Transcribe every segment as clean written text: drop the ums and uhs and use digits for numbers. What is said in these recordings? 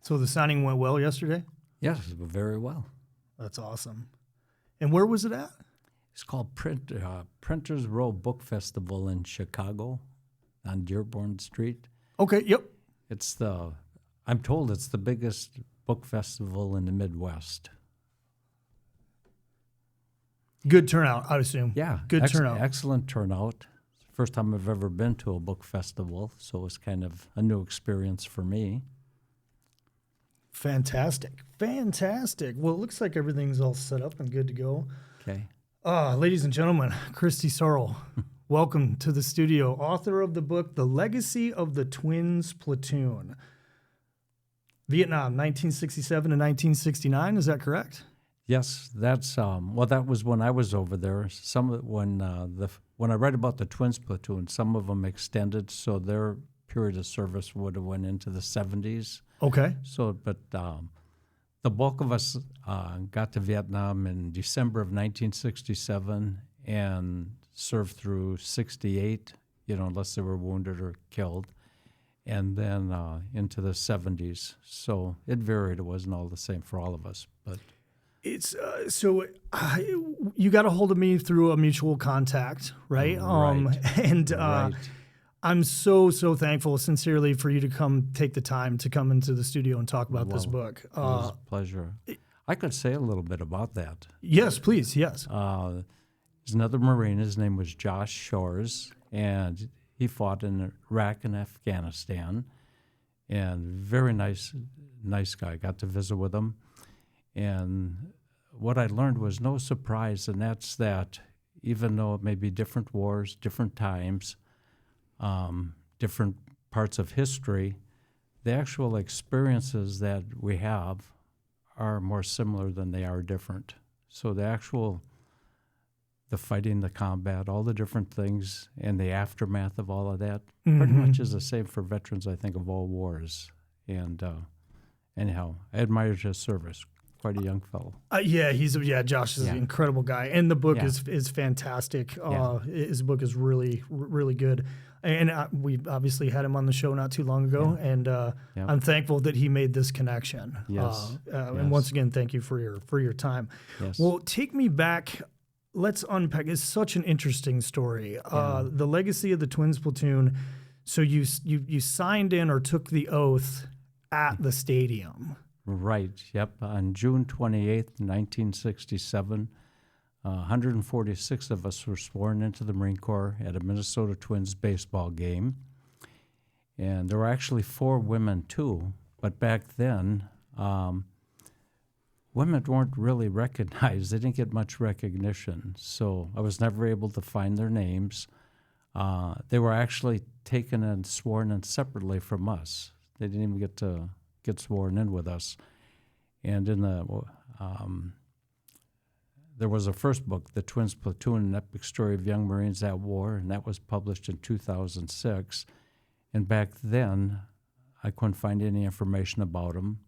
So the signing went well yesterday? Yes, very well. That's awesome. And where was it at? It's called Printers Row Book Festival in Chicago on Dearborn Street. Okay, yep. I'm told it's the biggest book festival in the Midwest. Good turnout, I'd assume. Yeah. Good turnout. Excellent turnout. First time I've ever been to a book festival, so it was kind of a new experience for me. Fantastic. Well, it looks like everything's all set up and good to go. Okay. Ladies and gentlemen, Christy Sauro, welcome to the studio. Author of the book, The Legacy of the Twins Platoon. Vietnam, 1967 to 1969, is that correct? Yes, that's that was when I was over there. When I read about the Twins Platoon, some of them extended, so their period of service would have went into the 70s. Okay. So, but the bulk of us got to Vietnam in December of 1967 and served through 68, unless they were wounded or killed, and then into the 70s. So it varied. It wasn't all the same for all of us, but it's you got a hold of me through a mutual contact, right? Right. Right. I'm so thankful, sincerely, for you to take the time to come into the studio and talk about this book. It was a pleasure. I could say a little bit about that. Yes, please, yes. There's another Marine. His name was Josh Shores, and he fought in Iraq and Afghanistan. And very nice guy. Got to visit with him. And what I learned was no surprise, and that's that even though it may be different wars, different times, different parts of history, the actual experiences that we have are more similar than they are different. So the fighting, the combat, all the different things, and the aftermath of all of that pretty much is the same for veterans, I think, of all wars. And anyhow, I admired his service. Quite a young fellow. Josh is an incredible guy, and the book is fantastic. His book is really, really good. And we obviously had him on the show not too long ago, and I'm thankful that he made this connection. Yes. And once again, thank you for your time. Yes. Well, take me back. Let's unpack. It's such an interesting story. The legacy of the Twins Platoon. So you signed in or took the oath at the stadium. Right, yep. On June 28th, 1967, 146 of us were sworn into the Marine Corps at a Minnesota Twins baseball game. And there were actually 4 women, too. But back then, women weren't really recognized. They didn't get much recognition. So I was never able to find their names. They were actually taken and sworn in separately from us. They didn't even get sworn in with us. And in there was a first book, The Twins Platoon, an epic story of young Marines at war, and that was published in 2006. And back then, I couldn't find any information about them.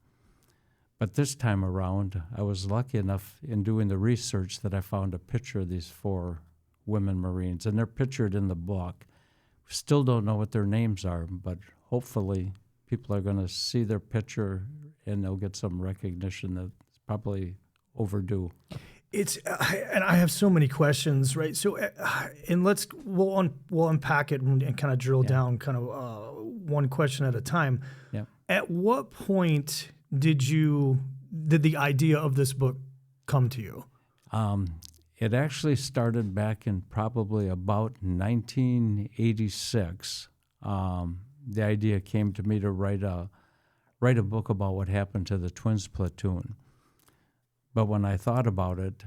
But this time around, I was lucky enough in doing the research that I found a picture of these 4 women Marines, and they're pictured in the book. We still don't know what their names are, but hopefully people are going to see their picture and they'll get some recognition that's probably overdue. And I have so many questions, right? So, and we'll unpack it and kind of drill down kind of one question at a time. Yeah. At what point did the idea of this book come to you? It actually started back in probably about 1986. The idea came to me to write a book about what happened to the Twins Platoon. But when I thought about it,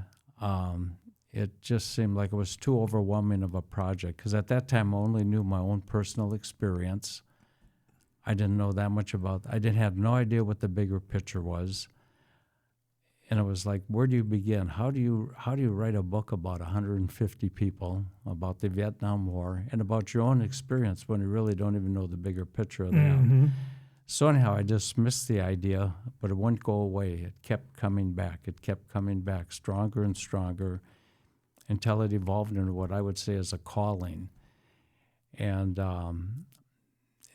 it just seemed like it was too overwhelming of a project, because at that time I only knew my own personal experience. I didn't know that much I didn't have no idea what the bigger picture was. And it was like, where do you begin? How do you write a book about 150 people, about the Vietnam War, and about your own experience when you really don't even know the bigger picture of that? Mm-hmm. So anyhow, I dismissed the idea, but it wouldn't go away. It kept coming back. It kept coming back stronger and stronger until it evolved into what I would say is a calling. And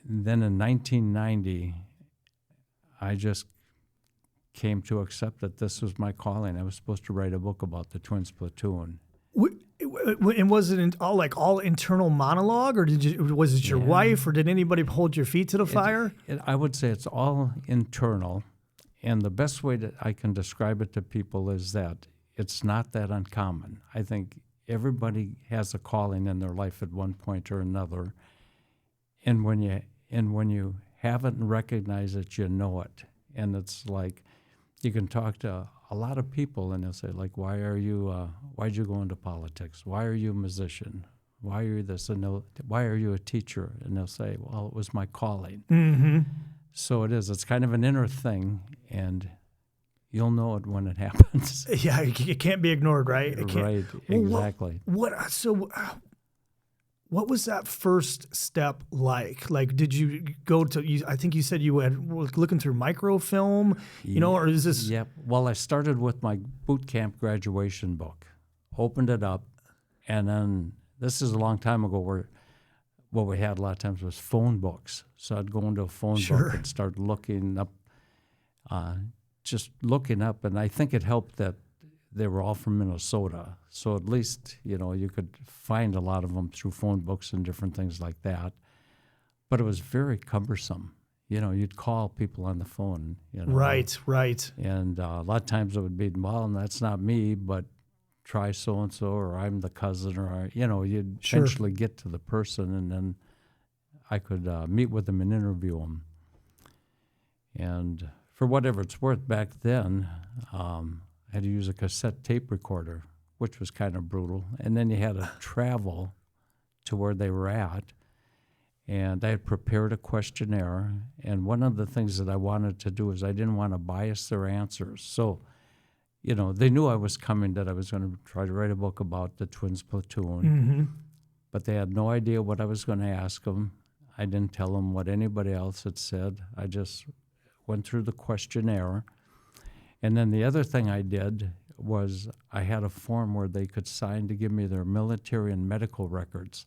then in 1990, I just came to accept that this was my calling. I was supposed to write a book about the Twins Platoon. And was it all internal monologue, or was it your wife, or did anybody hold your feet to the fire? I would say it's all internal, and the best way that I can describe it to people is that it's not that uncommon. I think everybody has a calling in their life at one point or another, and when you haven't recognized it, you know it. And it's like you can talk to a lot of people, and they'll say, like, why'd you go into politics? Why are you a musician? Why are you this? And why are you a teacher? And they'll say, well, it was my calling. Mm-hmm. So it is. It's kind of an inner thing, and you'll know it when it happens. Yeah, it can't be ignored, right? Right, exactly. What was that first step like? Like, did you go to, I think you said you were looking through microfilm, or is this? Yep. Well, I started with my boot camp graduation book, opened it up, and then this is a long time ago where what we had a lot of times was phone books. So I'd go into a phone book and start looking up, and I think it helped that they were all from Minnesota. So at least, you could find a lot of them through phone books and different things like that. But it was very cumbersome. You'd call people on the phone. Right. And a lot of times it would be, well, that's not me, but try so-and-so, or I'm the cousin, or, you'd eventually get to the person, and then I could meet with them and interview them. And for whatever it's worth, back then, I had to use a cassette tape recorder, which was kind of brutal. And then you had to travel to where they were at. And I had prepared a questionnaire. And one of the things that I wanted to do is I didn't want to bias their answers. So, they knew I was coming, that I was going to try to write a book about the Twins Platoon. Mm-hmm. But they had no idea what I was going to ask them. I didn't tell them what anybody else had said. I just went through the questionnaire. And then the other thing I did was I had a form where they could sign to give me their military and medical records.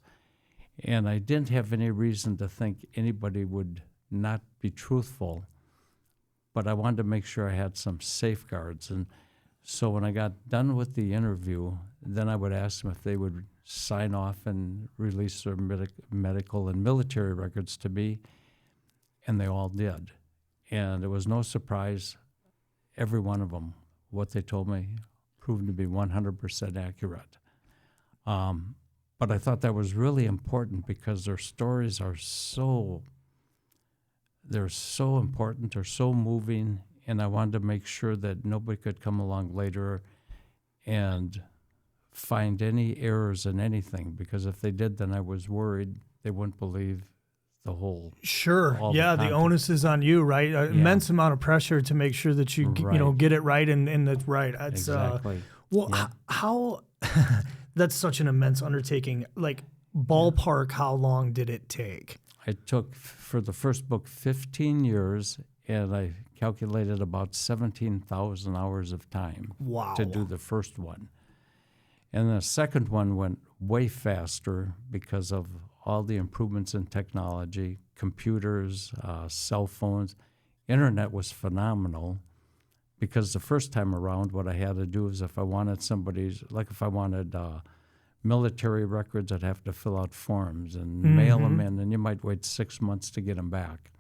And I didn't have any reason to think anybody would not be truthful, but I wanted to make sure I had some safeguards. And so when I got done with the interview, then I would ask them if they would sign off and release their medical and military records to me, and they all did. And it was no surprise. Every one of them, what they told me, proved to be 100% accurate. But I thought that was really important because their stories are they're so important, they're so moving, and I wanted to make sure that nobody could come along later and find any errors in anything, because if they did, then I was worried they wouldn't believe the whole. Sure. Yeah, the onus is on you, right? Immense amount of pressure to make sure that you get it right and that's right. It's, exactly. How that's such an immense undertaking. Like, ballpark, how long did it take? It took, for the first book, 15 years, and I calculated about 17,000 hours of time to do the first one. And the second one went way faster because of all the improvements in technology, computers, cell phones. Internet was phenomenal, because the first time around, what I had to do is if I wanted military records, I'd have to fill out forms and mail them in, and you might wait 6 months to get them back.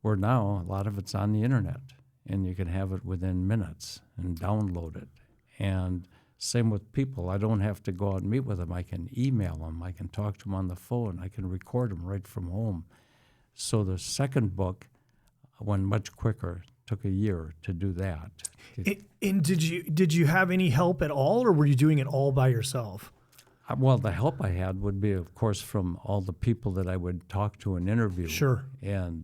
Where now, a lot of it's on the internet, and you can have it within minutes and download it. And same with people. I don't have to go out and meet with them. I can email them. I can talk to them on the phone. I can record them right from home. So the second book went much quicker. Took a year to do that. And did you have any help at all, or were you doing it all by yourself? Well, the help I had would be, of course, from all the people that I would talk to and interview. Sure. And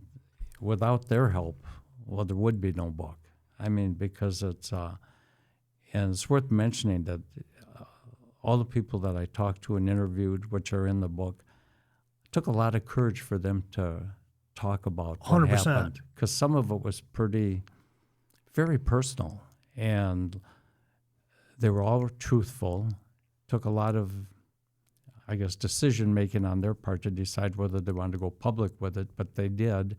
without their help, well, there would be no book. I mean, because it's, and it's worth mentioning that all the people that I talked to and interviewed, which are in the book, it took a lot of courage for them to talk about what 100%. happened, because some of it was very personal, and they were all truthful. Took a lot of, I guess, decision making on their part to decide whether they wanted to go public with it, but they did,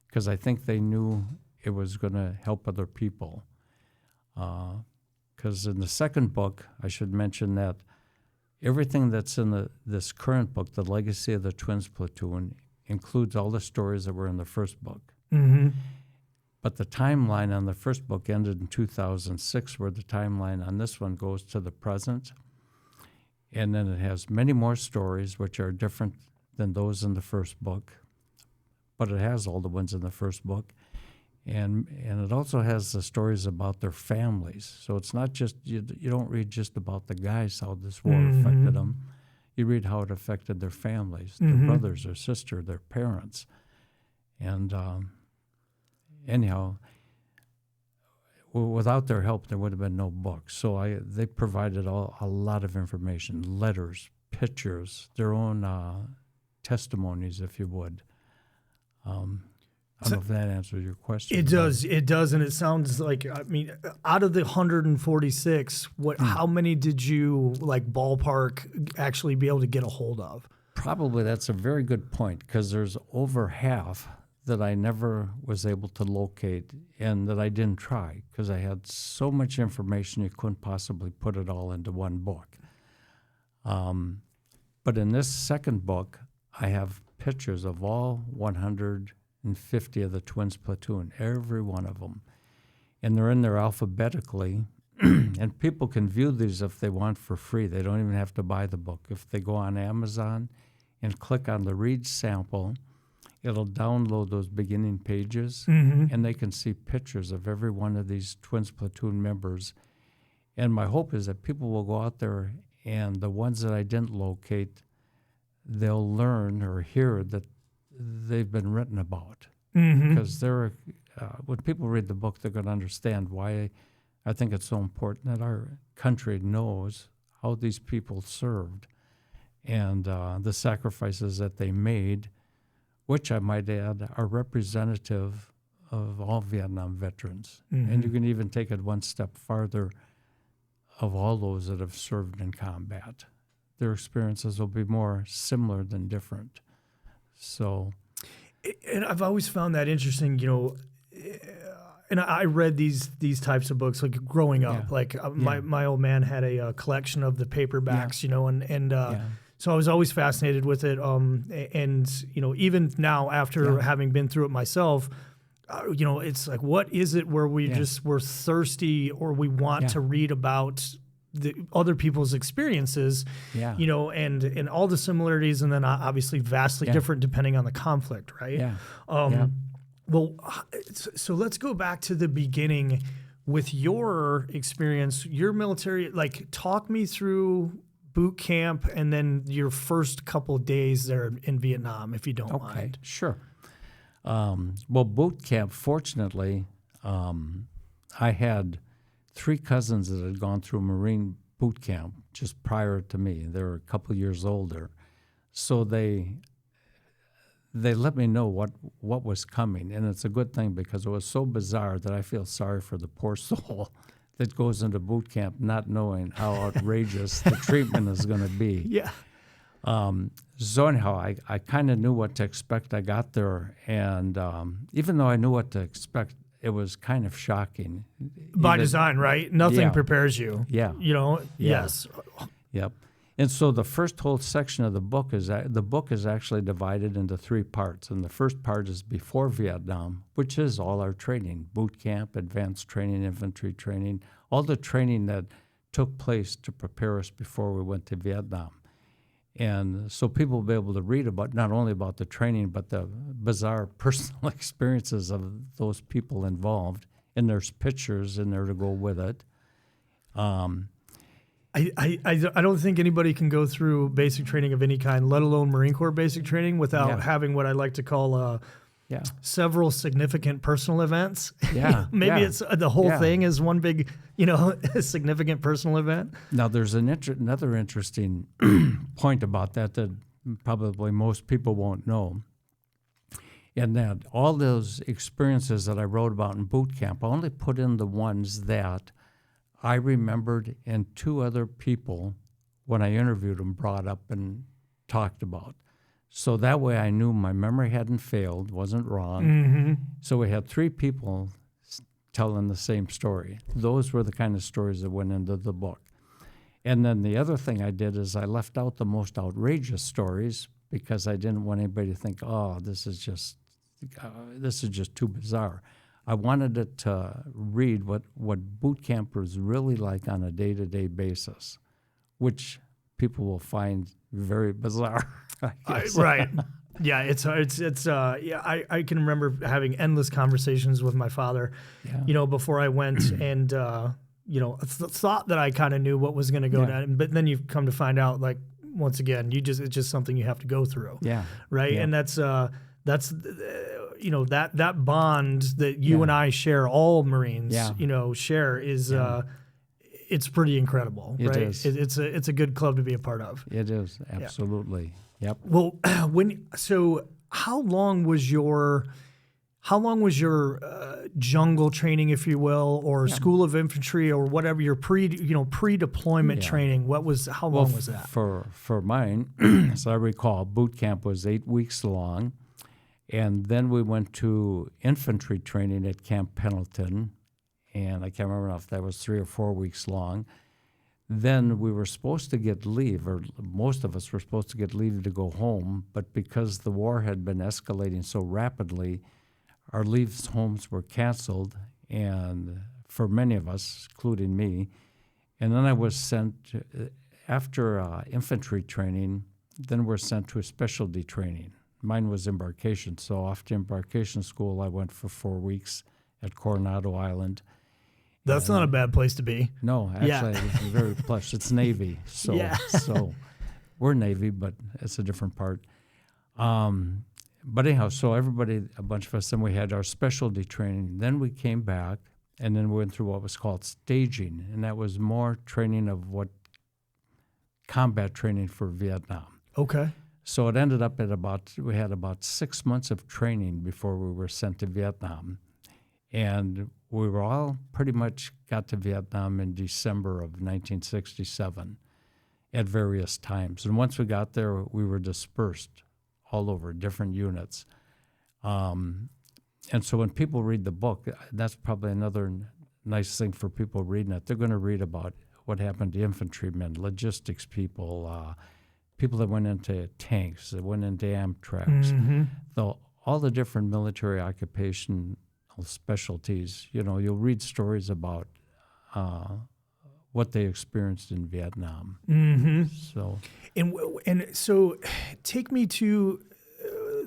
because I think they knew it was going to help other people. Because in the second book, I should mention that everything that's in this current book, The Legacy of the Twins Platoon, includes all the stories that were in the first book. Mm-hmm. But the timeline on the first book ended in 2006, where the timeline on this one goes to the present. And then it has many more stories, which are different than those in the first book. But it has all the ones in the first book. And it also has the stories about their families. So it's not just, you don't read just about the guys, how this war affected them. You read how it affected their families, their brothers, their sister, their parents. And anyhow, without their help, there would have been no book. So they provided a lot of information, letters, pictures, their own testimonies, if you would. I don't know if that answers your question. It does, and it sounds like, I mean, out of the 146, how many did you, like, ballpark, actually be able to get a hold of? Probably that's a very good point, because there's over half that I never was able to locate and that I didn't try, because I had so much information you couldn't possibly put it all into one book. But in this second book, I have pictures of all 150 of the Twins Platoon, every one of them. And they're in there alphabetically, and people can view these if they want for free. They don't even have to buy the book. If they go on Amazon and click on the Read Sample, it'll download those beginning pages, and they can see pictures of every one of these Twins Platoon members. And my hope is that people will go out there, and the ones that I didn't locate, they'll learn or hear that they've been written about. Because when people read the book, they're going to understand why I think it's so important that our country knows how these people served and the sacrifices that they made, which I might add are representative of all Vietnam veterans. And you can even take it one step farther, of all those that have served in combat. Their experiences will be more similar than different. So, and I've always found that interesting, you know, and I read these types of books like growing up. Like my old man had a collection of the paperbacks, you know, and so I was always fascinated with it. And you know, even now after having been through it myself, you know, it's like, what is it where we just we're thirsty or we want to read about the other people's experiences, you know, and all the similarities, and then obviously vastly different depending on the conflict, right? Well, so let's go back to the beginning with your experience, your military. Like, talk me through boot camp and then your first couple of days there in Vietnam, if you don't mind. Sure. Well, boot camp, fortunately, I had 3 cousins that had gone through Marine boot camp just prior to me. They were a couple years older. So they let me know what was coming. And it's a good thing, because it was so bizarre that I feel sorry for the poor soul that goes into boot camp not knowing how outrageous the treatment is going to be. So anyhow, I kind of knew what to expect. I got there, and even though I knew what to expect, it was kind of shocking. By design, right? Nothing prepares you. You know? Yes. Yep. And so the first whole section of the book is actually divided into 3 parts. And the first part is before Vietnam, which is all our training, boot camp, advanced training, infantry training, all the training that took place to prepare us before we went to Vietnam. And so people will be able to read about not only about the training, but the bizarre personal experiences of those people involved. And there's pictures in there to go with it. I don't think anybody can go through basic training of any kind, let alone Marine Corps basic training, without having what I like to call several significant personal events. Maybe it's the whole thing is one big, you know, significant personal event. Now, there's another interesting point about that probably most people won't know. And that all those experiences that I wrote about in boot camp, I only put in the ones that I remembered and 2 other people, when I interviewed them, brought up and talked about. So that way I knew my memory hadn't failed, wasn't wrong. Mm-hmm. So we had three people telling the same story. Those were the kind of stories that went into the book. And then the other thing I did is I left out the most outrageous stories because I didn't want anybody to think, oh, this is just too bizarre. I wanted it to read what boot camp was really like on a day-to-day basis, which people will find very bizarre. I guess. Right. Yeah, I can remember having endless conversations with my father, before I went and, thought that I kind of knew what was going to go down. But then you come to find out, like, once again, it's just something you have to go through. Yeah. Right. Yeah. And that's that bond that you and I share, all Marines, share is, it's pretty incredible. It right. is. It's a good club to be a part of. It is. Absolutely. Yeah. Yep. Well, how long was your jungle training, if you will, or School of Infantry, or whatever your pre-deployment training? How long was that? For mine, as I recall, boot camp was 8 weeks long, and then we went to infantry training at Camp Pendleton, and I can't remember if that was 3 or 4 weeks long. Then we were supposed to get leave, or most of us were supposed to get leave to go home, but because the war had been escalating so rapidly, our leave homes were canceled, and for many of us, including me. And then I was sent, after infantry training, then we're sent to a specialty training. Mine was embarkation, so after embarkation school, I went for 4 weeks at Coronado Island. That's not a bad place to be. No, actually, it's very plush. It's Navy, so we're Navy, but it's a different part. But anyhow, so everybody, a bunch of us, then we had our specialty training. Then we came back, and then we went through what was called staging, and that was more training of combat training for Vietnam. Okay. So it ended up we had about 6 months of training before we were sent to Vietnam. And we were all pretty much got to Vietnam in December of 1967 at various times. And once we got there, we were dispersed all over different units. And so when people read the book, that's probably another nice thing for people reading it. They're going to read about what happened to infantrymen, logistics people, people that went into tanks, that went into Amtraks, all the different military occupation specialties. You'll read stories about what they experienced in Vietnam. Mm-hmm. So, and so, take me to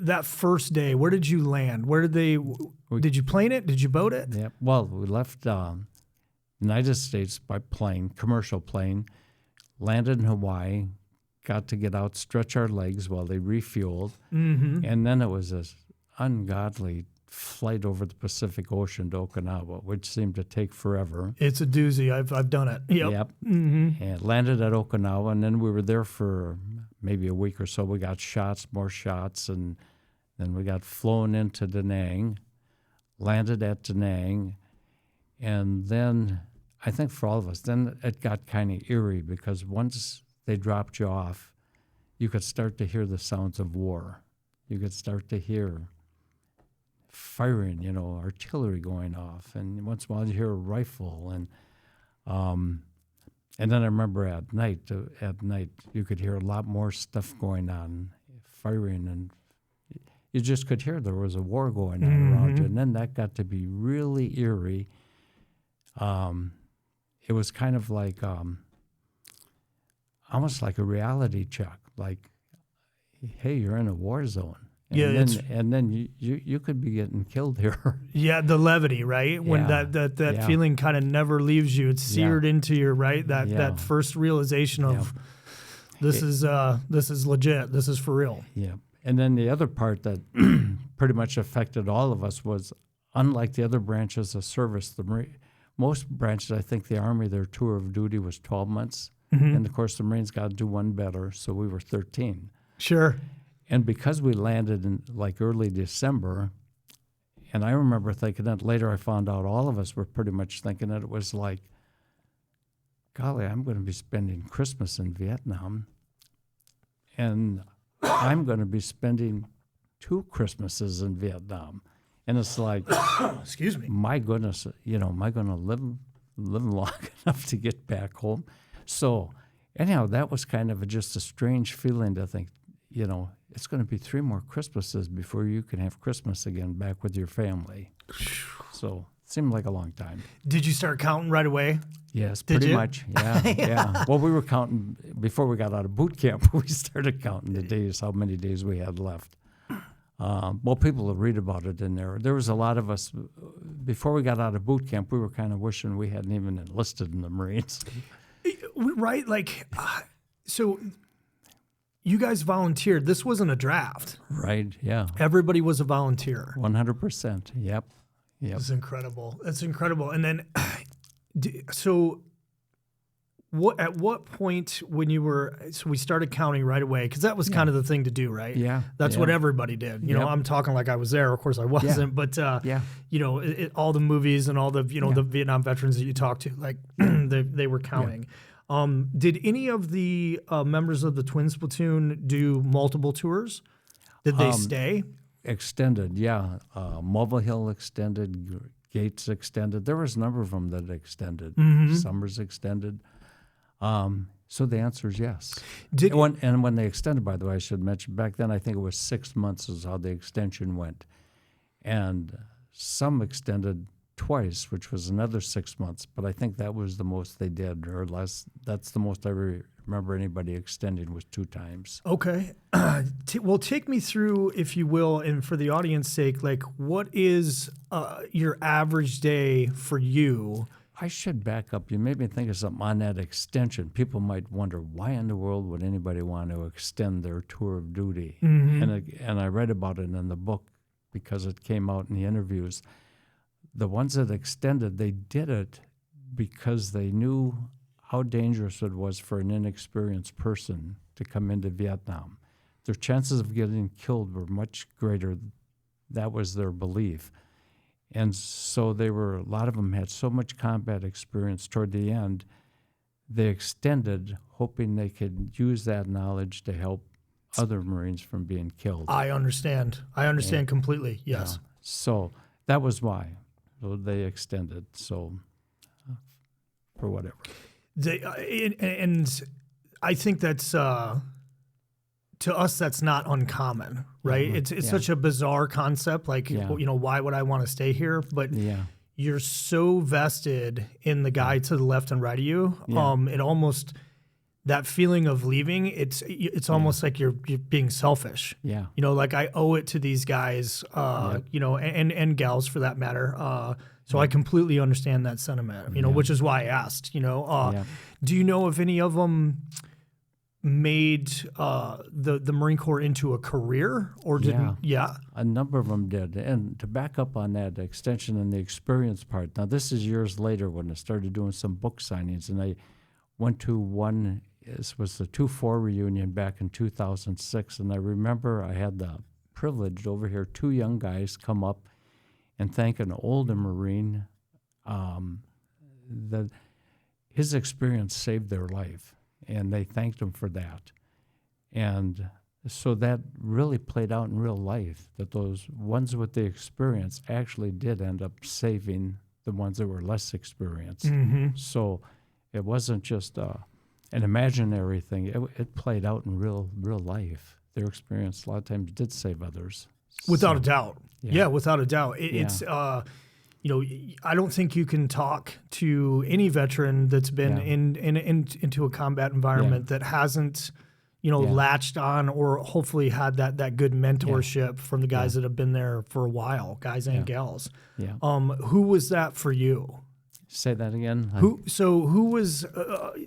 that first day. Where did you land? Did you plane it? Did you boat it? Yeah. Well, we left United States by plane, commercial plane, landed in Hawaii, got to get out, stretch our legs while they refueled, and then it was this ungodly flight over the Pacific Ocean to Okinawa, which seemed to take forever. It's a doozy. I've done it. Yep. Mm-hmm. And landed at Okinawa, and then we were there for maybe a week or so. We got more shots, and then we got flown into Da Nang, landed at Da Nang, and then I think for all of us, then it got kind of eerie because once they dropped you off, you could start to hear the sounds of war. You could start to hear firing, artillery going off, and once in a while you hear a rifle, and then I remember at night you could hear a lot more stuff going on, firing, and you just could hear there was a war going on around you, and then that got to be really eerie. It was kind of like almost like a reality check, like, hey, you're in a war zone. And then you could be getting killed here. Yeah, the levity, right? When that feeling kind of never leaves you. It's seared into your that first realization of this is legit. This is for real. Yeah. And then the other part that pretty much affected all of us was, unlike the other branches of service, most branches, I think the Army, their tour of duty was 12 months. And of course the Marines got to do one better, so we were 13. Sure. And because we landed in like early December, and I remember thinking that later I found out all of us were pretty much thinking that it was like, golly, I'm going to be spending Christmas in Vietnam. And I'm going to be spending 2 Christmases in Vietnam. And it's like, excuse me, my goodness, am I going to live long enough to get back home? So anyhow, that was kind of just a strange feeling to think, it's going to be 3 more Christmases before you can have Christmas again back with your family. So it seemed like a long time. Did you start counting right away? Yes, Did pretty you? much. Yeah. Well, we were counting before we got out of boot camp. We started counting the days, how many days we had left. Well, people will read about it in there. There was a lot of us, before we got out of boot camp, we were kind of wishing we hadn't even enlisted in the Marines. Right? So you guys volunteered. This wasn't a draft. Right, yeah. Everybody was a volunteer. 100%, yep. That's incredible. That's incredible. And then, so at what point when you were, so we started counting right away, because that was kind of the thing to do, right? Yeah. That's what everybody did. You know, I'm talking like I was there. Of course I wasn't, but, all the movies and all the, the Vietnam veterans that you talked to, like they were counting. Did any of the members of the Twins Platoon do multiple tours? Did they stay? Extended, yeah. Mobile Hill extended, Gates extended. There was a number of them that extended. Summers extended. So the answer is yes. And when they extended, by the way, I should mention, back then I think it was 6 months is how the extension went. And some extended twice, which was another 6 months, but I think that was the most they did, or less. That's the most I remember anybody extending was 2 times. Okay. Well, take me through, if you will, and for the audience sake, like what is your average day for you? I should back up. You made me think of something on that extension. People might wonder, why in the world would anybody want to extend their tour of duty? And I read about it in the book because it came out in the interviews. The ones that extended, they did it because they knew how dangerous it was for an inexperienced person to come into Vietnam. Their chances of getting killed were much greater. That was their belief. And so a lot of them had so much combat experience toward the end, they extended, hoping they could use that knowledge to help other Marines from being killed. I understand. Completely, yes. Yeah. So that was why. So they extended, for whatever. And I think that's, to us, that's not uncommon, right? It's such a bizarre concept, like, why would I want to stay here? But you're so vested in the guy to the left and right of you. It almost, that feeling of leaving, it's almost like you're being selfish. Yeah. Like I owe it to these guys, and gals for that matter. So I completely understand that sentiment, which is why I asked, do you know if any of them made the Marine Corps into a career or didn't? Yeah. A number of them did. And to back up on that extension and the experience part, now this is years later when I started doing some book signings, and I went to one. This was the 2-4 reunion back in 2006, and I remember I had the privilege over here, 2 young guys come up and thank an older Marine that his experience saved their life, and they thanked him for that. And so that really played out in real life, that those ones with the experience actually did end up saving the ones that were less experienced. So it wasn't just an imaginary thing. It played out in real life. Their experience a lot of times did save others. Without a doubt. Yeah, without a doubt. It's, I don't think you can talk to any veteran that's been into a combat environment that hasn't, latched on or hopefully had that good mentorship from the guys that have been there for a while, guys and gals. Yeah. Who was that for you? Say that again. Who was?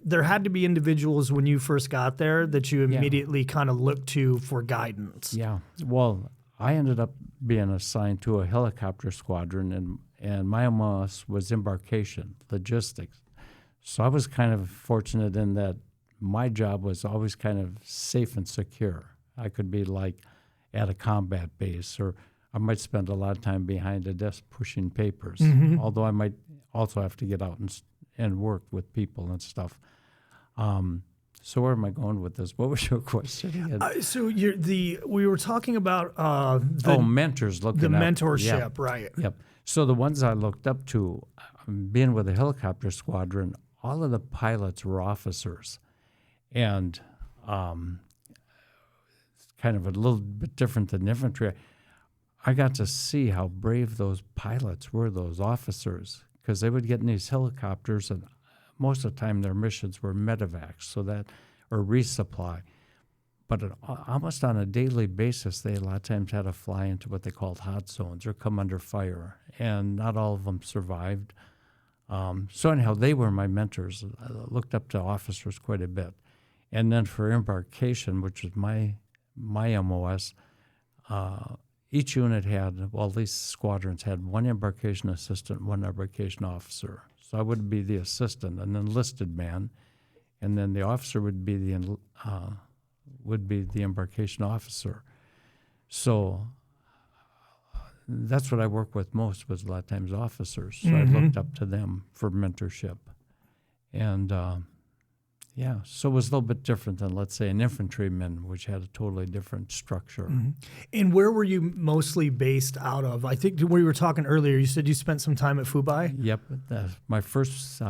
There had to be individuals when you first got there that you immediately kind of looked to for guidance. Yeah. Well, I ended up being assigned to a helicopter squadron, and my MOS was embarkation, logistics. So I was kind of fortunate in that my job was always kind of safe and secure. I could be like at a combat base, or I might spend a lot of time behind a desk pushing papers, although I might also have to get out and work with people and stuff. So where am I going with this? What was your question again? So we were talking about mentors looking the up. mentorship, right? Yep. So the ones I looked up to, being with the helicopter squadron, all of the pilots were officers, and it's kind of a little bit different than infantry. I got to see how brave those pilots were, those officers, because they would get in these helicopters, and most of the time their missions were medevacs, or resupply. But almost on a daily basis, they a lot of times had to fly into what they called hot zones or come under fire, and not all of them survived. So anyhow, they were my mentors. I looked up to officers quite a bit. And then for embarkation, which was my MOS, each unit had, well, at least squadrons had one embarkation assistant, one embarkation officer. So I would be the assistant, an enlisted man, and then the officer would be the embarkation officer. So that's what I work with most, was a lot of times officers. So I looked up to them for mentorship. And so it was a little bit different than, let's say, an infantryman, which had a totally different structure. And where were you mostly based out of? I think we were talking earlier, you said you spent some time at Fubai? Yep. My first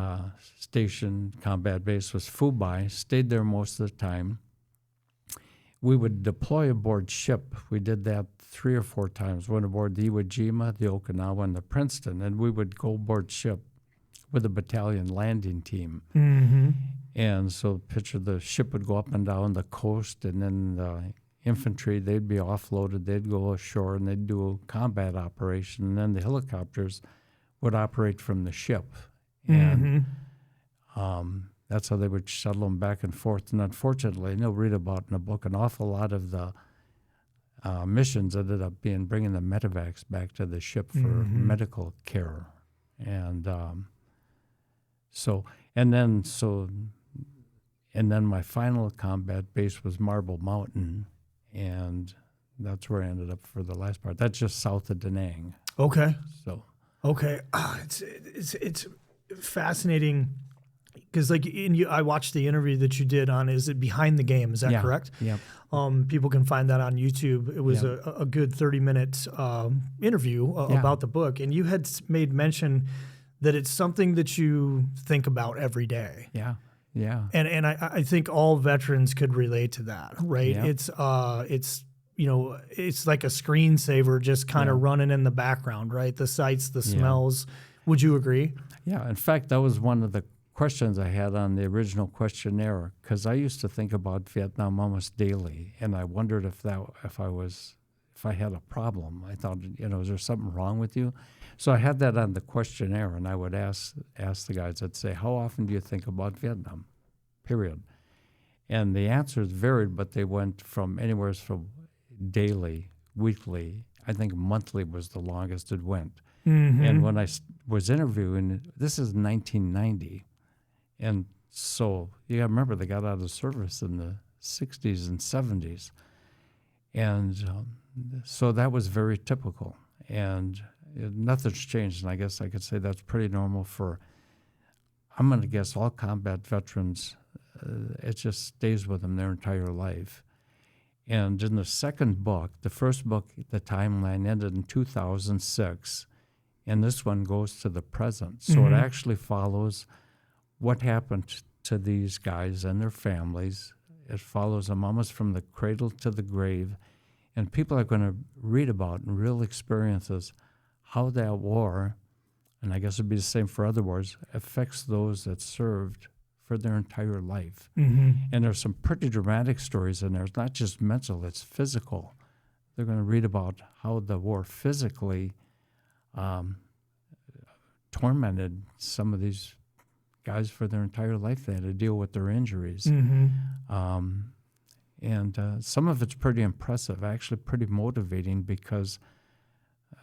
station combat base was Fubai. Stayed there most of the time. We would deploy aboard ship. We did that 3 or 4 times. Went aboard the Iwo Jima, the Okinawa, and the Princeton, and we would go aboard ship with a battalion landing team. And so picture the ship would go up and down the coast, and then the infantry, they'd be offloaded, they'd go ashore, and they'd do a combat operation, and then the helicopters would operate from the ship. And that's how they would shuttle them back and forth. And unfortunately, and you'll read about in the book, an awful lot of the missions ended up being bringing the medevacs back to the ship for medical care. And and then my final combat base was Marble Mountain, and that's where I ended up for the last part. That's just south of Da Nang. Okay. So. Okay. It's fascinating because, like, I watched the interview that you did on, is it Behind the Game? Is that correct? Yep. People can find that on YouTube. It was a good 30-minute interview about the book, and you had made mention that it's something that you think about every day. Yeah. And I think all veterans could relate to that, right? Yeah. It's like a screensaver just kind of running in the background, right? The sights, the smells. Would you agree? Yeah. In fact, that was one of the questions I had on the original questionnaire, because I used to think about Vietnam almost daily, and I wondered if I had a problem. I thought, is there something wrong with you? So I had that on the questionnaire, and I would ask the guys, I'd say, how often do you think about Vietnam, period? And the answers varied, but they went from anywhere from daily, weekly, I think monthly was the longest it went. And when I was interviewing, this is 1990, and so you got to remember they got out of service in the 60s and 70s. And so that was very typical. And nothing's changed, and I guess I could say that's pretty normal for, I'm going to guess, all combat veterans. It just stays with them their entire life. And in the second book, the first book, the timeline ended in 2006, and this one goes to the present. So it actually follows what happened to these guys and their families. It follows them almost from the cradle to the grave, and people are going to read about in real experiences how that war, and I guess it'd be the same for other wars, affects those that served for their entire life. And there's some pretty dramatic stories in there. It's not just mental, it's physical. They're going to read about how the war physically tormented some of these guys for their entire life. They had to deal with their injuries. And some of it's pretty impressive, actually pretty motivating, because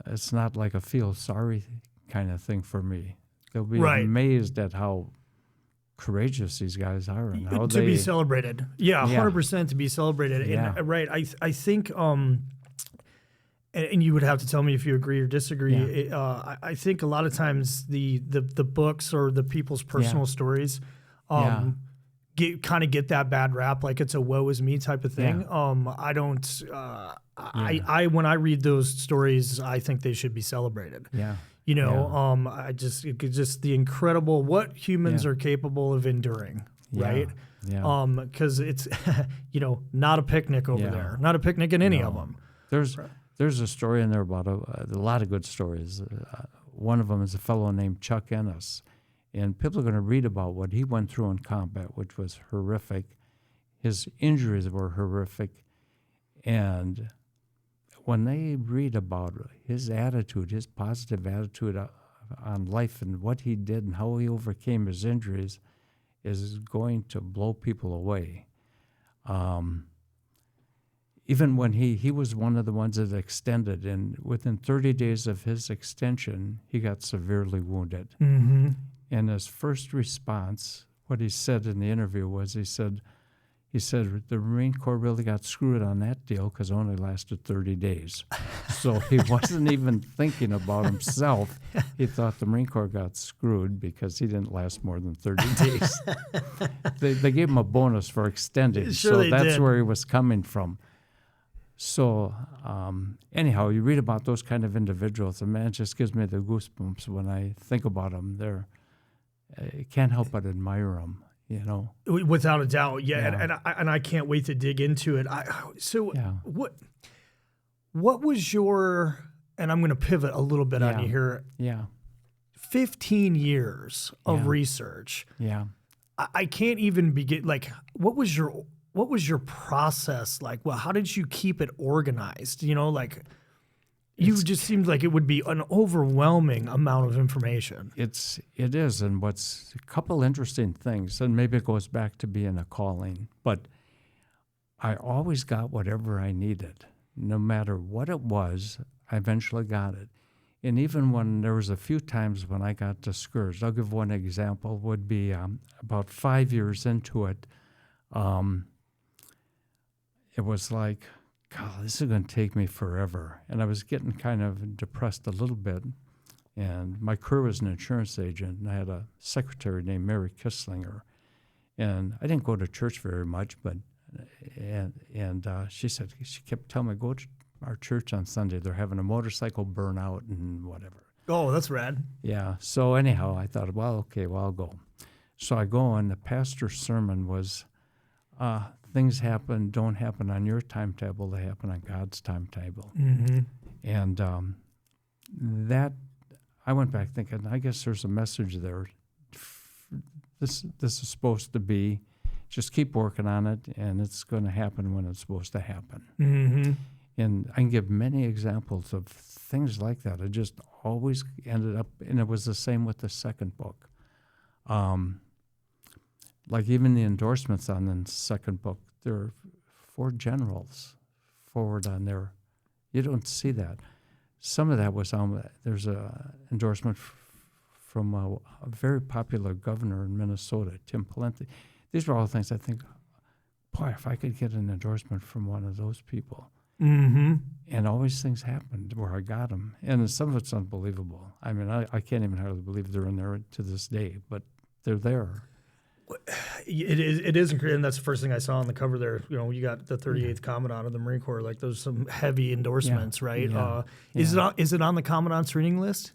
it's not like a feel sorry kind of thing for me. They'll be amazed at how courageous these guys are and how to be celebrated. 100% to be celebrated. Yeah. And I think and you would have to tell me if you agree or disagree. I think a lot of times the books or the people's personal stories get that bad rap, like it's a woe is me type of thing. I don't. I when I read those stories, I think they should be celebrated. Yeah. Just the incredible what humans are capable of enduring, right? Yeah. Because it's not a picnic over there, not a picnic in any of them. There's a story in there about a lot of good stories. One of them is a fellow named Chuck Ennis. And people are going to read about what he went through in combat, which was horrific. His injuries were horrific. And when they read about his attitude, his positive attitude on life and what he did and how he overcame his injuries is going to blow people away. Even when he was one of the ones that extended, and within 30 days of his extension, he got severely wounded. Mm-hmm. And his first response, what he said in the interview was, he said the Marine Corps really got screwed on that deal because it only lasted 30 days. So he wasn't even thinking about himself. He thought the Marine Corps got screwed because he didn't last more than 30 days. They gave him a bonus for extending, so that's where he was coming from. So anyhow, you read about those kind of individuals, and man, it just gives me the goosebumps when I think about them. I can't help but admire them, Without a doubt, and I can't wait to dig into it. What was your? And I'm going to pivot a little bit on you here. Yeah. 15 years of research. Yeah. I can't even begin. Like, what was your process like? Well, how did you keep it organized? You just seemed like it would be an overwhelming amount of information. It is, and what's a couple interesting things, and maybe it goes back to being a calling, but I always got whatever I needed. No matter what it was, I eventually got it. And even when there was a few times when I got discouraged, I'll give one example, would be about 5 years into it, it was like, God, this is going to take me forever. And I was getting kind of depressed a little bit. And my career was an insurance agent, and I had a secretary named Mary Kisslinger. And I didn't go to church very much, but she kept telling me, go to our church on Sunday. They're having a motorcycle burnout and whatever. Oh, that's rad. Yeah. So anyhow, I thought, I'll go. So I go, and the pastor's sermon was, things don't happen on your timetable, they happen on God's timetable. Mm-hmm. And that, I went back thinking, I guess there's a message there. This is supposed to be, just keep working on it, and it's going to happen when it's supposed to happen. Mm-hmm. And I can give many examples of things like that. It just always ended up, and it was the same with the second book. Like even the endorsements on the second book, there are 4 generals forward on there. You don't see that. Some of that was there's a endorsement from a very popular governor in Minnesota, Tim Pawlenty. These are all things I think, boy, if I could get an endorsement from one of those people. Mm-hmm. And always things happened where I got them. And some of it's unbelievable. I mean, I can't even hardly believe they're in there to this day, but they're there. It is incredible, and that's the first thing I saw on the cover there. You got the 38th Commandant of the Marine Corps. Like, those some heavy endorsements, right? Yeah. Is it on the Commandant's reading list?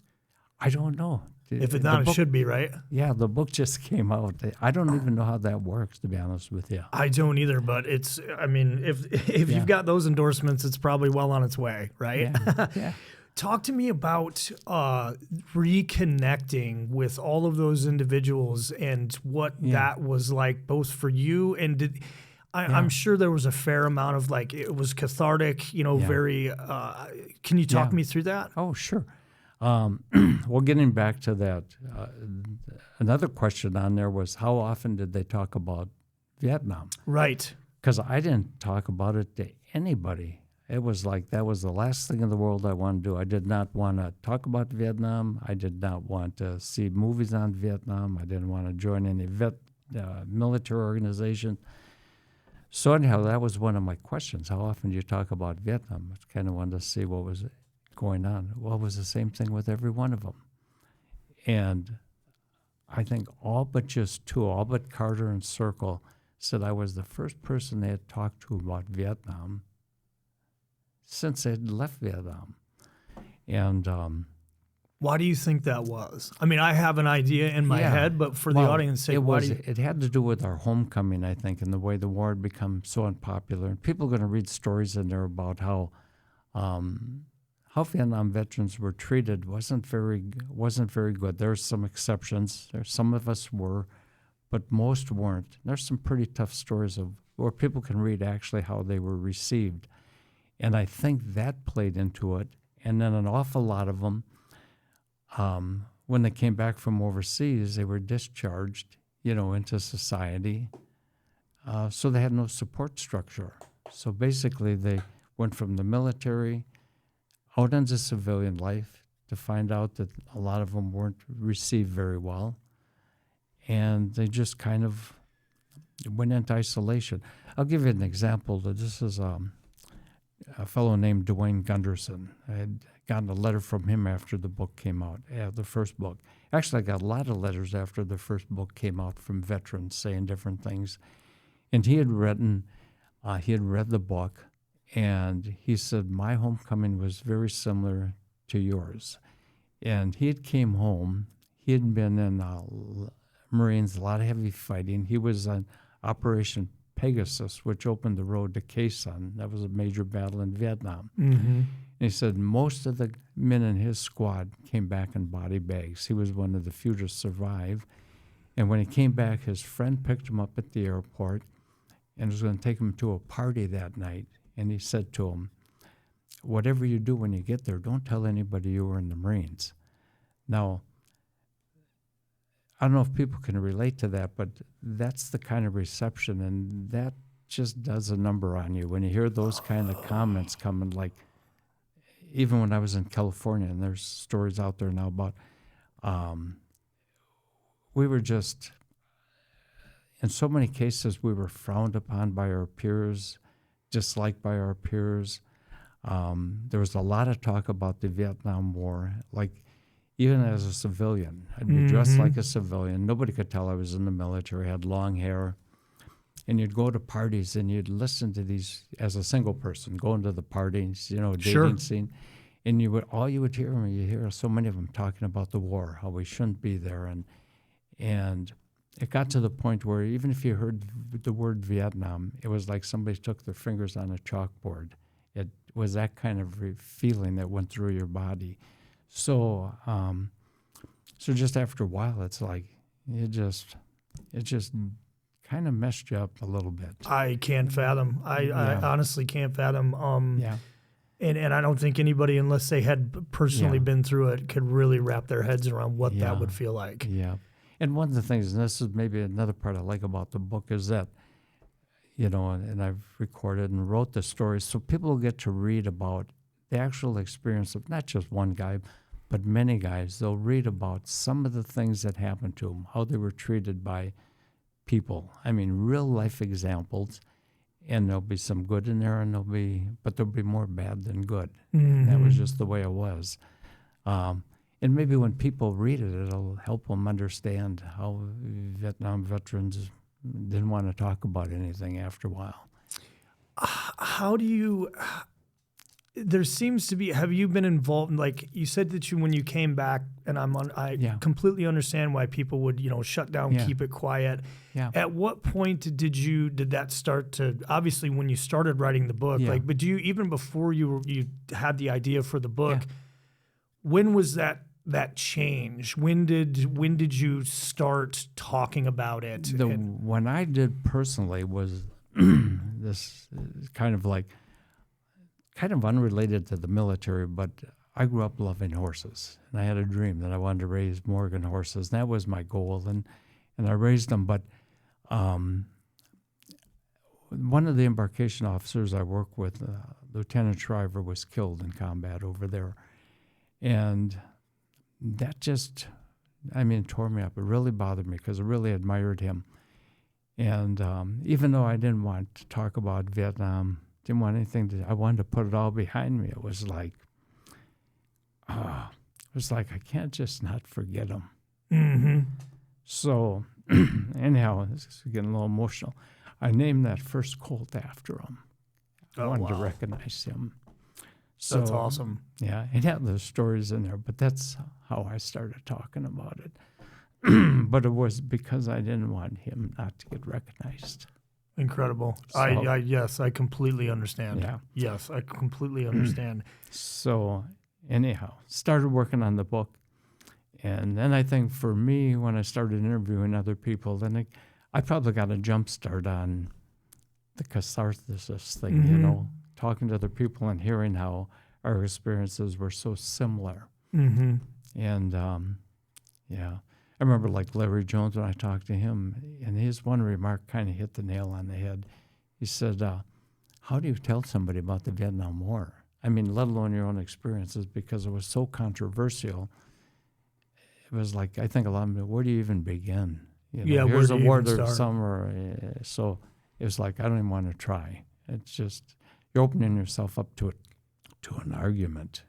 I don't know. If it's not, it should be, right? Yeah, the book just came out. I don't even know how that works, to be honest with you. I don't either, but if you've got those endorsements, it's probably well on its way, right? Yeah. Talk to me about reconnecting with all of those individuals and what that was like, both for you and I'm sure there was a fair amount of, like, it was cathartic, very. Can you talk me through that? Oh, sure. Well, getting back to that, another question on there was, how often did they talk about Vietnam? Right. Because I didn't talk about it to anybody. It was like that was the last thing in the world I wanted to do. I did not want to talk about Vietnam. I did not want to see movies on Vietnam. I didn't want to join any military organization. So anyhow, that was one of my questions. How often do you talk about Vietnam? I kind of wanted to see what was going on. Well, it was the same thing with every one of them. And I think all but just two, all but Carter and Circle, said I was the first person they had talked to about Vietnam since they had left Vietnam. And why do you think that was? I mean, I have an idea in my head, but for the audience sake, it had to do with our homecoming, I think, and the way the war had become so unpopular. And people are going to read stories in there about how Vietnam veterans were treated wasn't very good. There's some exceptions. Some of us were, but most weren't. There's some pretty tough stories of where people can read actually how they were received, and I think that played into it. And then an awful lot of them, when they came back from overseas, they were discharged, into society. So they had no support structure. So basically, they went from the military out into civilian life to find out that a lot of them weren't received very well. And they just kind of went into isolation. I'll give you an example. This is a fellow named Dwayne Gunderson. I had gotten a letter from him after the book came out, the first book. Actually, I got a lot of letters after the first book came out from veterans saying different things. And he had read the book, and he said, my homecoming was very similar to yours. And he had came home. He had been in Marines, a lot of heavy fighting. He was on Operation Pegasus, which opened the road to Khe Sanh. That was a major battle in Vietnam. Mm-hmm. And he said most of the men in his squad came back in body bags. He was one of the few to survive. And when he came back, his friend picked him up at the airport and was going to take him to a party that night. And he said to him, whatever you do when you get there, don't tell anybody you were in the Marines. Now, I don't know if people can relate to that, but that's the kind of reception, and that just does a number on you when you hear those kind of comments coming. Like, even when I was in California, and there's stories out there now about, we were just, in so many cases, we were frowned upon by our peers, disliked by our peers. There was a lot of talk about the Vietnam War, like, even as a civilian, I'd be dressed like a civilian. Nobody could tell I was in the military. I had long hair. And you'd go to parties and you'd listen to these, as a single person, going to the parties, dating scene. And all you would hear so many of them talking about the war, how we shouldn't be there. And it got to the point where even if you heard the word Vietnam, it was like somebody took their fingers on a chalkboard. It was that kind of feeling that went through your body. So just after a while, it's like it just kind of messed you up a little bit. I can't fathom. I honestly can't fathom. And I don't think anybody, unless they had personally been through it, could really wrap their heads around what that would feel like. Yeah. And one of the things, and this is maybe another part I like about the book, is that, and I've recorded and wrote the stories so people get to read about the actual experience of not just one guy, but many guys. They'll read about some of the things that happened to them, how they were treated by people. I mean, real life examples, and there'll be some good in there, but there'll be more bad than good. Mm-hmm. That was just the way it was. And maybe when people read it, it'll help them understand how Vietnam veterans didn't want to talk about anything after a while. How do you... There seems to be, have you been involved, like you said that when you came back, and I completely understand why people would, shut down, keep it quiet. Yeah. At what point did that start to, obviously when you started writing the book, but do you, even before you had the idea for the book, when was that change? When did you start talking about it? When I did personally was this kind of unrelated to the military, but I grew up loving horses, and I had a dream that I wanted to raise Morgan horses, and that was my goal, and I raised them. But one of the embarkation officers I work with, Lieutenant Shriver, was killed in combat over there, and that just, tore me up. It really bothered me because I really admired him, and even though I didn't want to talk about Vietnam, didn't want anything I wanted to put it all behind me. It was like, I can't just not forget him. Mm-hmm. So anyhow, this is getting a little emotional. I named that first colt after him. I wanted to recognize him. So, That's awesome. Yeah, it had those stories in there, but that's how I started talking about it. But it was because I didn't want him not to get recognized. Incredible. So, Yes, I completely understand. Yeah. Yes, I completely understand. So anyhow, started working on the book. And then I think for me, when I started interviewing other people, then I probably got a jump start on the catharsis thing, you know, talking to other people and hearing how our experiences were so similar. Mm-hmm. And, yeah, I remember like Larry Jones, when I talked to him, and his one remark kind of hit the nail on the head. He said, how do you tell somebody about the Vietnam War? I mean, let alone your own experiences, because it was so controversial. It was like, I think a lot of them, where do you even begin? You know, Yeah, here's a where do you war even there's start? summer. So it was like, I don't even want to try. It's just, you're opening yourself up to an argument.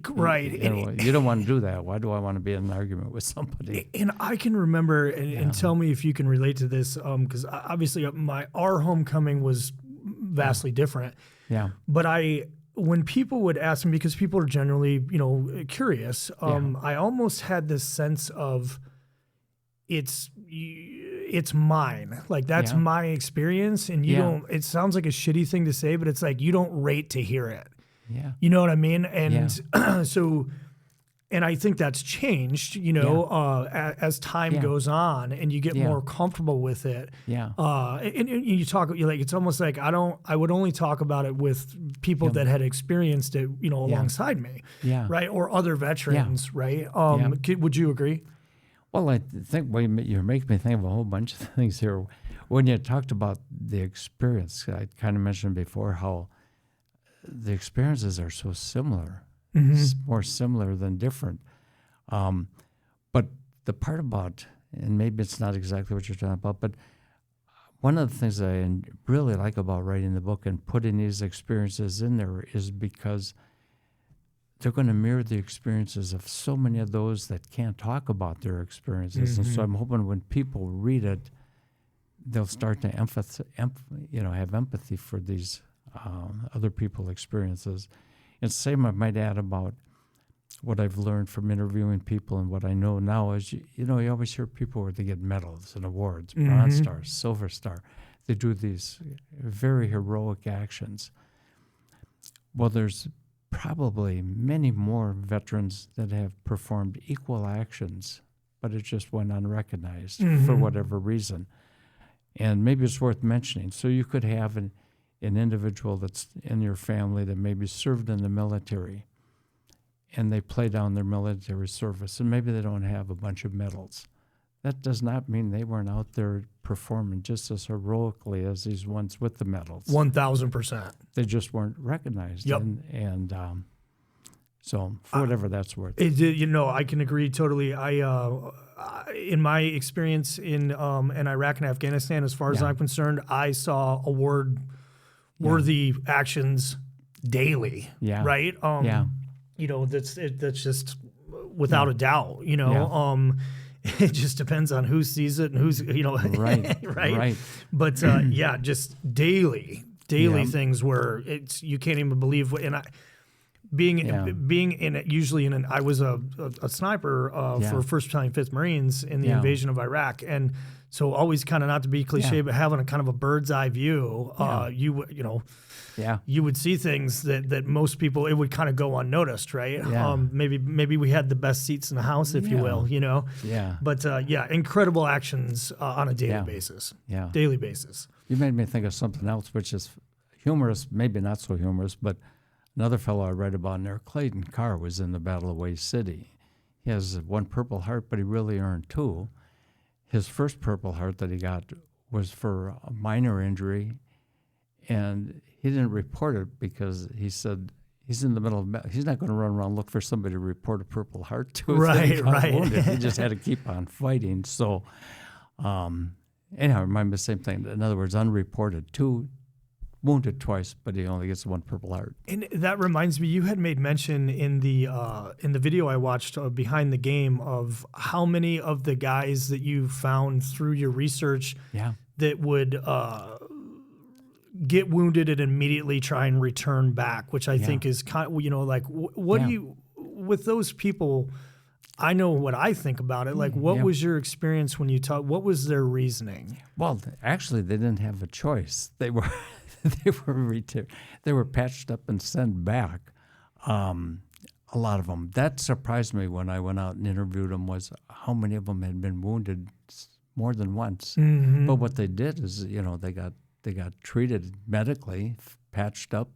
Right. You don't want to do that. Why do I want to be in an argument with somebody? And I can remember, and tell me if you can relate to this, because obviously our homecoming was vastly different. Yeah. But when people would ask me, because people are generally, curious, I almost had this sense of it's mine. Like, that's my experience, and you don't, it sounds like a shitty thing to say, but it's like, you don't rate to hear it. Yeah. You know what I mean? And so, and I think that's changed, as time goes on and you get more comfortable with it. Yeah. And you talk, it's almost like I would only talk about it with people that had experienced it, alongside me. Yeah. Right. Or other veterans. Right. Would you agree? Well, I think you're making me think of a whole bunch of things here. When you talked about the experience, I kind of mentioned before how the experiences are so similar, more similar than different. But the part about, and maybe it's not exactly what you're talking about, but one of the things I really like about writing the book and putting these experiences in there is because they're going to mirror the experiences of so many of those that can't talk about their experiences. And so I'm hoping when people read it, they'll start to have empathy for these other people's experiences. And same I might add about what I've learned from interviewing people and what I know now is, you always hear people where they get medals and awards, Bronze Star, Silver Star. They do these very heroic actions. Well, there's probably many more veterans that have performed equal actions, but it just went unrecognized for whatever reason. And maybe it's worth mentioning. So you could have an individual that's in your family that maybe served in the military, and they play down their military service, and maybe they don't have a bunch of medals. That does not mean they weren't out there performing just as heroically as these ones with the medals. 1,000%. They just weren't recognized. Yep. And so for whatever that's worth. I can agree totally. In my experience in Iraq and Afghanistan, as far as I'm concerned, I saw award-worthy actions daily. Yeah. Right. That's just without a doubt. It just depends on who sees it and who's right. Right. But just daily things where you can't even believe. And being in it, usually I was a sniper for 1st Battalion 5th Marines in the invasion of Iraq, and so always kind of, not to be cliche, but having a kind of a bird's eye view, you would see things that most people, it would kind of go unnoticed, right? Yeah. Maybe we had the best seats in the house, if you will, Yeah. But incredible actions on a daily basis. Yeah. Daily basis. You made me think of something else, which is humorous, maybe not so humorous, but another fellow I read about in there, Clayton Carr, was in the Battle of Way City. He has 1 Purple Heart, but he really earned 2. His first Purple Heart that he got was for a minor injury, and he didn't report it because he said he's in the middle of, he's not going to run around and look for somebody to report a Purple Heart to. Right. He just had to keep on fighting. So, anyhow, remind me the same thing. In other words, unreported, 2 wounded twice, but he only gets 1 Purple Heart. And that reminds me, you had made mention in the video I watched behind the game of how many of the guys that you found through your research that would get wounded and immediately try and return back, which I think is kind of, like, what do you, with those people, I know what I think about it. Like, what was your experience when you taught? What was their reasoning? Well, actually, they didn't have a choice. They were they were patched up and sent back. A lot of them. That surprised me when I went out and interviewed them, was how many of them had been wounded more than once. Mm-hmm. But what they did is, they got treated medically, patched up,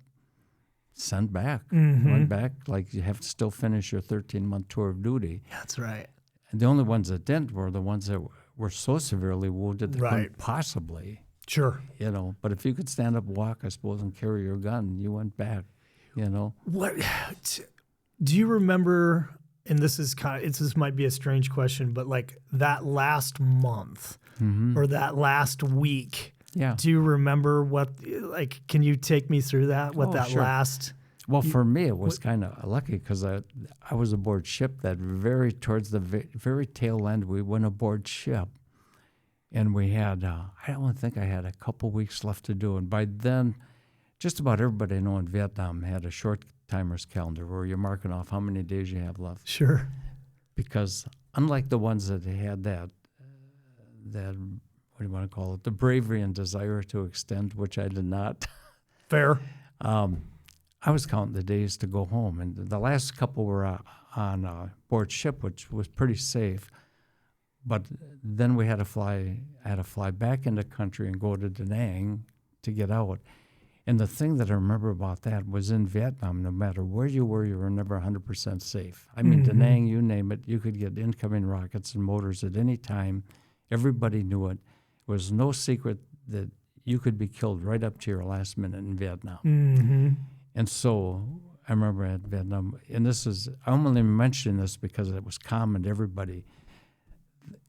sent back, went back. Like, you have to still finish your 13-month tour of duty. That's right. And the only ones that didn't were the ones that were so severely wounded that couldn't possibly. Sure. But if you could stand up, walk, I suppose, and carry your gun, you went back. What do you remember? And this is this might be a strange question, but like that last month or that last week. Yeah. Do you remember can you take me through that? Sure. Last? Well, for me, it was kind of lucky because I was aboard ship that towards the very tail end, we went aboard ship. And we had, I don't think I had a couple weeks left to do. And by then, just about everybody I know in Vietnam had a short timer's calendar where you're marking off how many days you have left. Sure. Because unlike the ones that had that what do you want to call it, the bravery and desire to extend, which I did not. Fair. I was counting the days to go home. And the last couple were on board ship, which was pretty safe. But then I had to fly back into country and go to Da Nang to get out. And the thing that I remember about that was in Vietnam, no matter where you were never 100% safe. I mean, Da Nang, you name it, you could get incoming rockets and mortars at any time. Everybody knew it. It was no secret that you could be killed right up to your last minute in Vietnam. Mm-hmm. And so I remember at Vietnam, and I'm only mentioning this because it was common to everybody.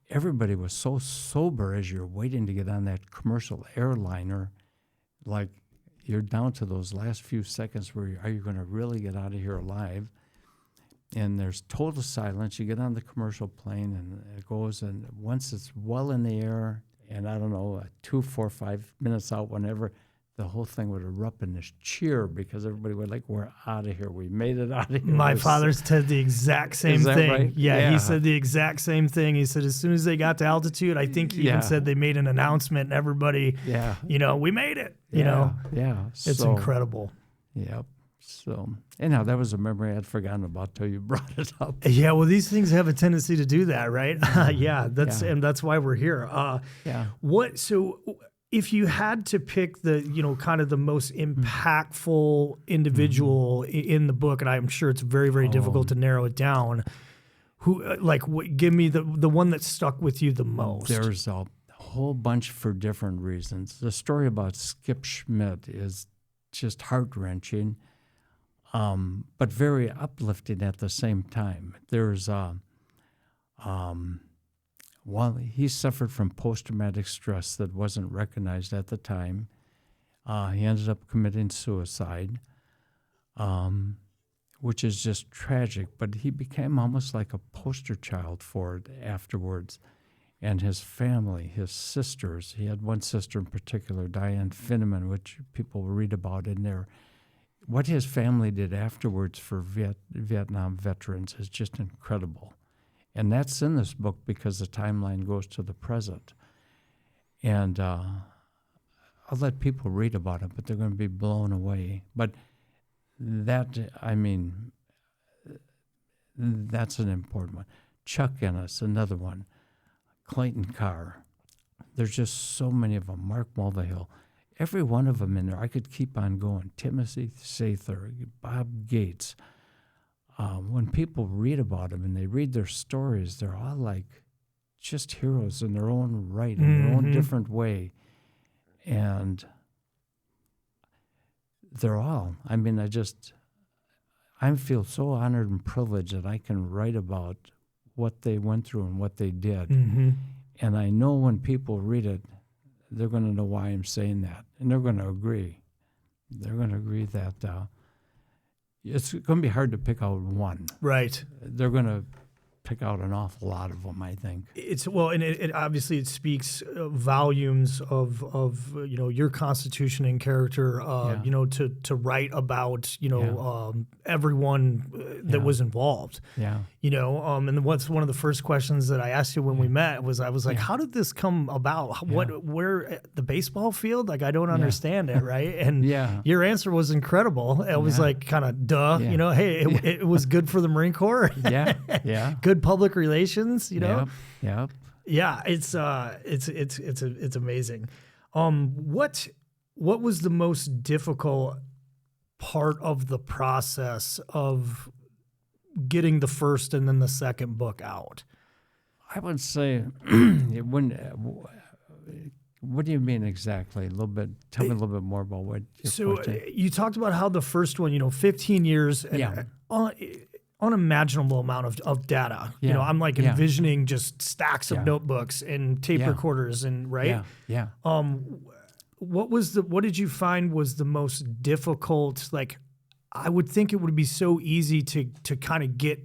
Everybody was so sober as you're waiting to get on that commercial airliner, like you're down to those last few seconds where are you going to really get out of here alive? And there's total silence. You get on the commercial plane and it goes, and once it's well in the air, and I don't know, 2, 4, 5 minutes out, whenever, the whole thing would erupt in this cheer because everybody would we're out of here. We made it out of here. My father said the exact same thing. Right? Yeah, he said the exact same thing. He said as soon as they got to altitude, I think he even said they made an announcement and everybody, we made it. Yeah. It's incredible. Yep. So anyhow, that was a memory I'd forgotten about till you brought it up. Yeah, well, these things have a tendency to do that, right? And that's why we're here. So if you had to pick the, kind of the most impactful individual in the book, and I'm sure it's very, very difficult to narrow it down, give me the one that stuck with you the most. There's a whole bunch for different reasons. The story about Skip Schmidt is just heart-wrenching, but very uplifting at the same time. There's he suffered from post-traumatic stress that wasn't recognized at the time. He ended up committing suicide, which is just tragic, but he became almost like a poster child for it afterwards. And his family, his sisters, he had one sister in particular, Diane Finneman, which people read about in there. What his family did afterwards for Vietnam veterans is just incredible. And that's in this book because the timeline goes to the present. And I'll let people read about it, but they're going to be blown away. But that's an important one. Chuck Ennis, another one. Clayton Carr. There's just so many of them. Mark Mulvihill. Every one of them in there, I could keep on going. Timothy Sather, Bob Gates. When people read about them and they read their stories, they're all like just heroes in their own right, in their own different way. And they're all, I feel so honored and privileged that I can write about what they went through and what they did. Mm-hmm. And I know when people read it, they're going to know why I'm saying that, and they're going to agree. they're going to agree that it's going to be hard to pick out one. Right. They're going to pick out an awful lot of them, I think. And it obviously it speaks volumes of your constitution and character, to write about everyone that was involved. Yeah. And what's one of the first questions that I asked you when we met was I was like, how did this come about? Where the baseball field? Like I don't understand it, right? And your answer was incredible. It was like kind of duh, hey, it was good for the Marine Corps. Yeah. Good public relations, Yeah. Yeah, it's amazing. What was the most difficult part of the process of getting the first and then the second book out? I would say what do you mean exactly? A little bit. Tell me a little bit more about what. You talked about how the first one, 15 years and unimaginable amount of data. I'm like envisioning just stacks of notebooks and tape recorders and right. Yeah. What did you find was the most difficult? Like, I would think it would be so easy to kind of get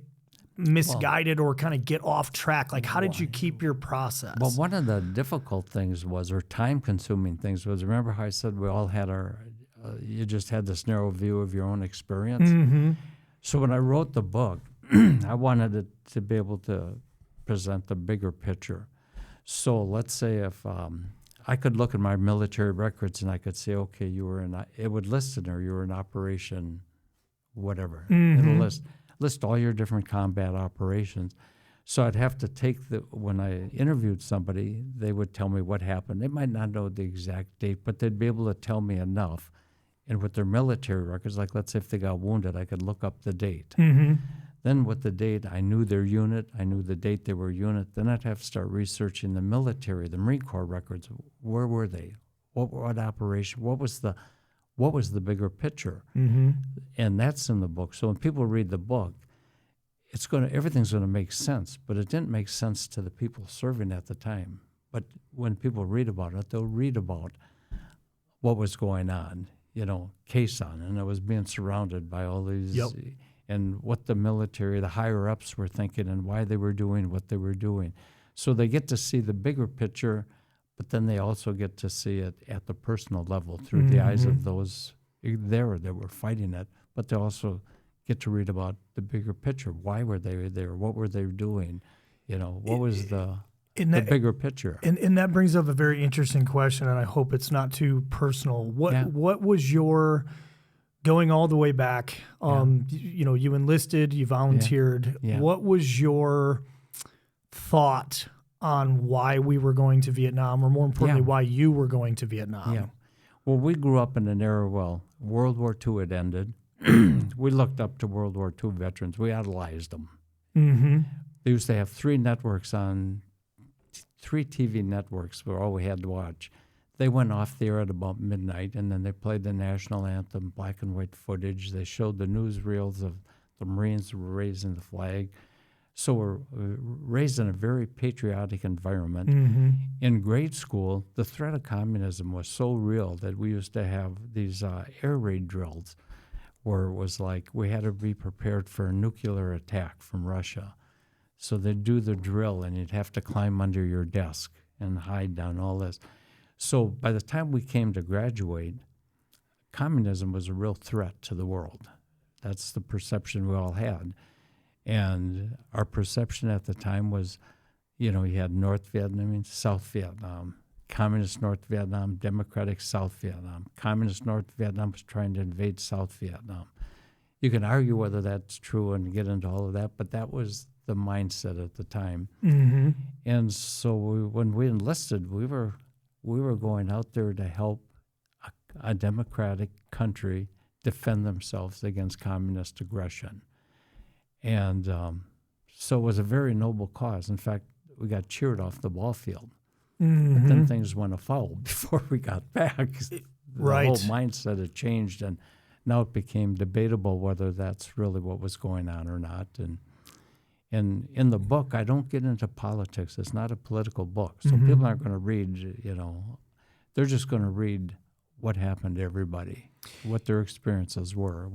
misguided or kind of get off track. Like, how did you keep your process? Well, one of the difficult things or time-consuming things was, remember how I said we all had you just had this narrow view of your own experience? Mm-hmm. So when I wrote the book, I wanted it to be able to present the bigger picture. So let's say if I could look at my military records and I could say, okay, it would list in there, you were in operation whatever. Mm-hmm. It'll list all your different combat operations. So I'd have to when I interviewed somebody, they would tell me what happened. They might not know the exact date, but they'd be able to tell me enough. And with their military records, like let's say if they got wounded, I could look up the date. Mm-hmm. Then with the date, I knew their unit, I knew the date they were unit. Then I'd have to start researching the military, the Marine Corps records. Where were they? What operation? What was the bigger picture? Mm-hmm. And that's in the book. So when people read the book, everything's gonna make sense. But it didn't make sense to the people serving at the time. But when people read about it, they'll read about what was going on. Quezon, and I was being surrounded by all these, and what the military, the higher-ups were thinking and why they were doing what they were doing. So they get to see the bigger picture, but then they also get to see it at the personal level through the eyes of those there that were fighting it, but they also get to read about the bigger picture. Why were they there? What were they doing? What was the bigger picture. And that brings up a very interesting question, and I hope it's not too personal. What was your, going all the way back, you enlisted, you volunteered. Yeah. What was your thought on why we were going to Vietnam, or more importantly, why you were going to Vietnam? Yeah. Well, we grew up in an era, World War II had ended. We looked up to World War II veterans. We idolized them. Mm-hmm. They used to have three TV networks were all we had to watch. They went off the air at about midnight, and then they played the national anthem, black and white footage. They showed the newsreels of the Marines were raising the flag. So we're raised in a very patriotic environment. Mm-hmm. In grade school, the threat of communism was so real that we used to have these air raid drills where it was like we had to be prepared for a nuclear attack from Russia. So they'd do the drill, and you'd have to climb under your desk and hide down all this. So by the time we came to graduate, communism was a real threat to the world. That's the perception we all had. And our perception at the time was, you had North Vietnam, South Vietnam, Communist North Vietnam, Democratic South Vietnam. Communist North Vietnam was trying to invade South Vietnam. You can argue whether that's true and get into all of that, but that was the mindset at the time. Mm-hmm. And so when we enlisted, we were going out there to help a democratic country defend themselves against communist aggression. And so it was a very noble cause. In fact, we got cheered off the ball field. Mm-hmm. But then things went afoul before we got back. The whole mindset had changed, and now it became debatable whether that's really what was going on or not. And in the book, I don't get into politics. It's not a political book. So people aren't going to read, they're just going to read what happened to everybody, what their experiences were,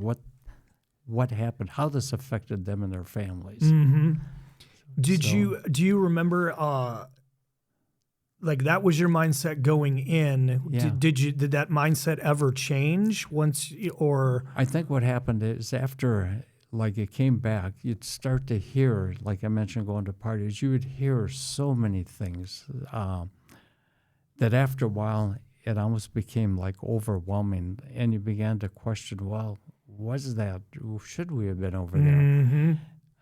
what happened, how this affected them and their families. Mm-hmm. Do you remember like that was your mindset going in? Yeah. Did that mindset ever change once or I think what happened is after like it came back, you'd start to hear, like I mentioned, going to parties, you would hear so many things that after a while it almost became like overwhelming, and you began to question, well, was that, should we have been over there? Mm-hmm.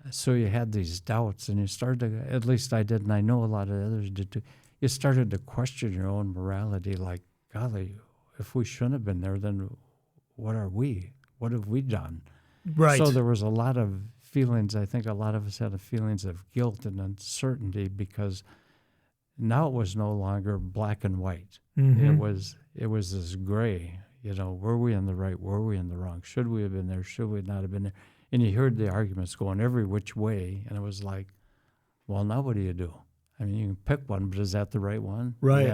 So you had these doubts, and you started to, at least I did, and I know a lot of others did too, you started to question your own morality, like, golly, if we shouldn't have been there, then what are we? What have we done? Right. So there was a lot of feelings. I think a lot of us had feelings of guilt and uncertainty because now it was no longer black and white. Mm-hmm. It was this gray. Were we in the right? Were we in the wrong? Should we have been there? Should we not have been there? And you heard the arguments going every which way, and it was like, well, now what do you do? I mean, you can pick one, but is that the right one? Right.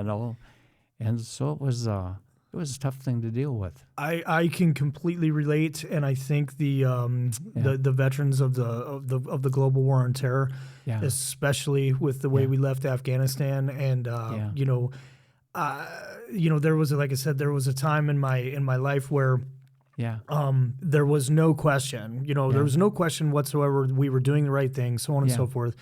And so it was a tough thing to deal with. I can completely relate, and I think the veterans of the global war on terror, especially with the way we left Afghanistan, and there was, like I said, there was a time in my life where there was no question, there was no question whatsoever we were doing the right thing, so on and so forth.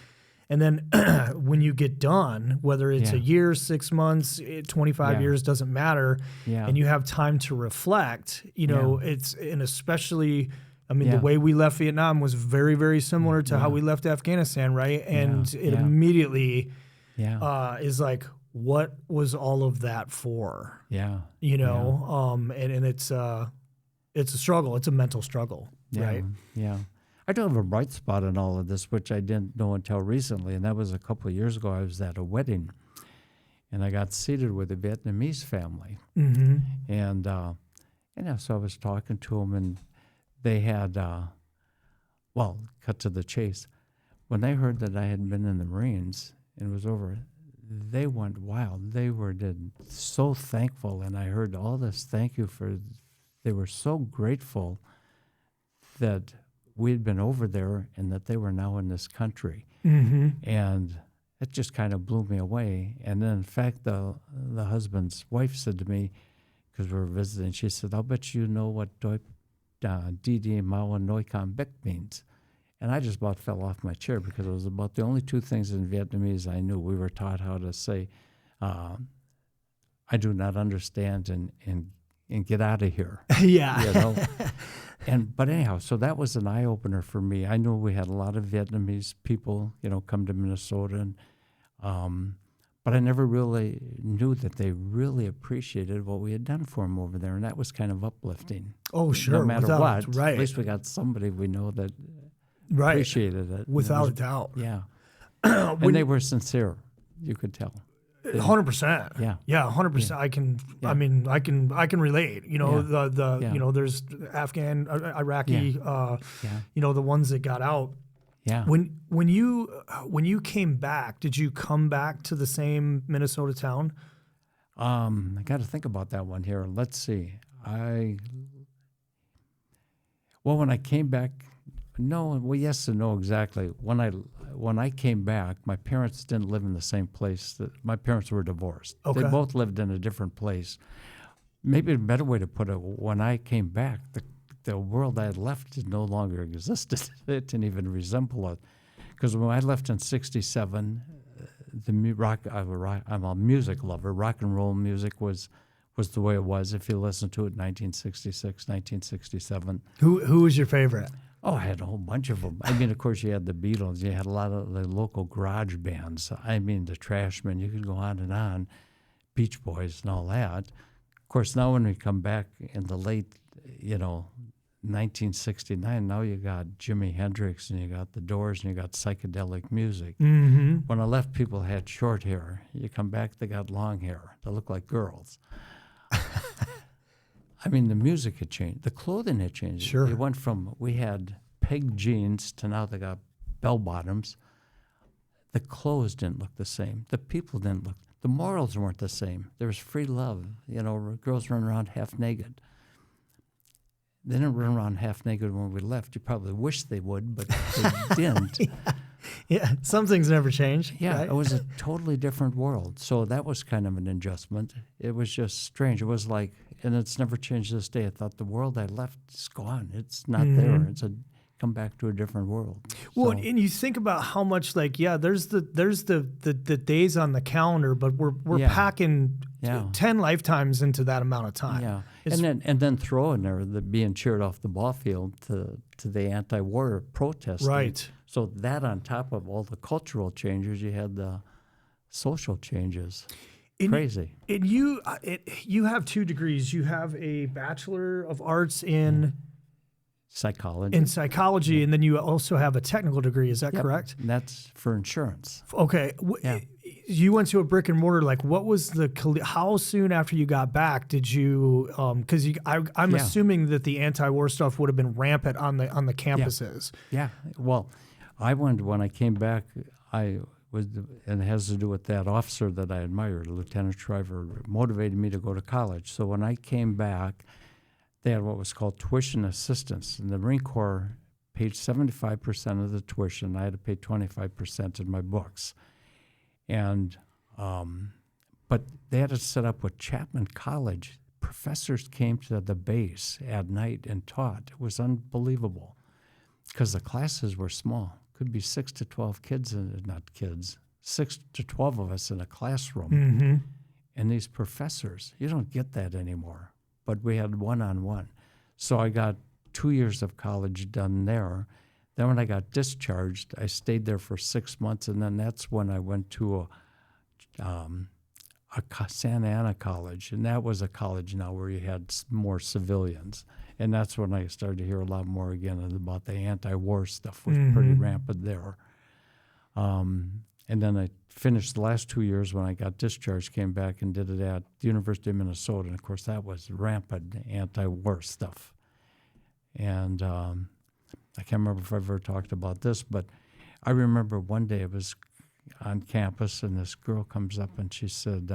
And then when you get done, whether it's a year, 6 months, 25 years, doesn't matter, and you have time to reflect, it's, and especially, I mean, the way we left Vietnam was very, very similar to how we left Afghanistan, right? And it immediately is like, what was all of that for? And it's a struggle. It's a mental struggle, right? Yeah. I do have a bright spot in all of this, which I didn't know until recently, and that was a couple of years ago. I was at a wedding, and I got seated with a Vietnamese family. Mm-hmm. And so I was talking to them, and they had, cut to the chase. When they heard that I had been in the Marines and it was over, they went wild. They were so thankful, and I heard all this thank you they were so grateful that we had been over there and that they were now in this country. Mm-hmm. And it just kind of blew me away. And then, in fact, the husband's wife said to me, because we were visiting, she said, I'll bet you know what Didi Mao and Noi Con Bic means. And I just about fell off my chair because it was about the only two things in Vietnamese I knew. We were taught how to say, I do not understand and get out of here. Yeah. But anyhow, so that was an eye-opener for me. I knew we had a lot of Vietnamese people, come to Minnesota, but I never really knew that they really appreciated what we had done for them over there, and that was kind of uplifting. Oh, sure. No matter what, right. at least we got somebody we know that appreciated it. Without a doubt. Yeah. And they were sincere, you could tell. 100%. Yeah. Yeah, 100%. Yeah. I can. Yeah. I mean, I can relate. Yeah. There's Afghan, Iraqi. The ones that got out. Yeah. When you came back, did you come back to the same Minnesota town? I got to think about that one here. Let's see. When I came back, no. Well, yes and no exactly. When I came back, my parents didn't live in the same place. My parents were divorced. Okay. They both lived in a different place. Maybe a better way to put it, when I came back, the world I had left no longer existed. It didn't even resemble it. Because when I left in '67, I'm a music lover. Rock and roll music was the way it was. If you listen to it, 1966, 1967. Who was your favorite? Oh, I had a whole bunch of them. I mean, of course, you had the Beatles. You had a lot of the local garage bands. I mean, the Trashmen. You could go on and on. Beach Boys and all that. Of course, now when we come back in the late, 1969, now you got Jimi Hendrix and you got the Doors and you got psychedelic music. Mm-hmm. When I left, people had short hair. You come back, they got long hair. They look like girls. I mean, the music had changed. The clothing had changed. Sure. It went from, we had peg jeans to now they got bell bottoms. The clothes didn't look the same. The people didn't look. the morals weren't the same. There was free love. Girls run around half naked. They didn't run around half naked when we left. You probably wish they would, but they didn't. Yeah, some things never change. Yeah, right? It was a totally different world. So that was kind of an adjustment. It was just strange. It was like, and it's never changed to this day. I thought the world I left is gone. It's not there. It's come back to a different world. Well, So, and you think about how much there's the days on the calendar, but we're packing 10 lifetimes into that amount of time. yeah, and then throw in there the being cheered off the ball field to the anti-war protesting. Right. So that on top of all the cultural changes, you had the social changes. Crazy. And you have 2 degrees. You have a Bachelor of Arts in psychology. and then you also have a technical degree. Is that Yep. correct? And that's for insurance. Okay. Yeah. You went to a brick and mortar. Like, what was how soon after you got back did you? Because I'm assuming that the anti-war stuff would have been rampant on the campuses. Yeah. Well, when I came back, and it has to do with that officer that I admired, Lieutenant Shriver, motivated me to go to college. So when I came back, they had what was called tuition assistance. And the Marine Corps paid 75% of the tuition. I had to pay 25% in my books. And but they had it set up with Chapman College. Professors came to the base at night and taught. It was unbelievable because the classes were small. Could be 6 to 12 kids, 6 to 12 of us in a classroom. Mm-hmm. And these professors, you don't get that anymore. But we had one-on-one. So I got 2 years of college done there. Then when I got discharged, I stayed there for 6 months, and then that's when I went to a Santa Ana college, and that was a college now where you had more civilians. And that's when I started to hear a lot more again about the anti-war stuff was pretty rampant there. And then I finished the last 2 years when I got discharged, came back and did it at the University of Minnesota. And, of course, that was rampant anti-war stuff. And I can't remember if I ever talked about this, but I remember one day I was on campus, and this girl comes up and she said,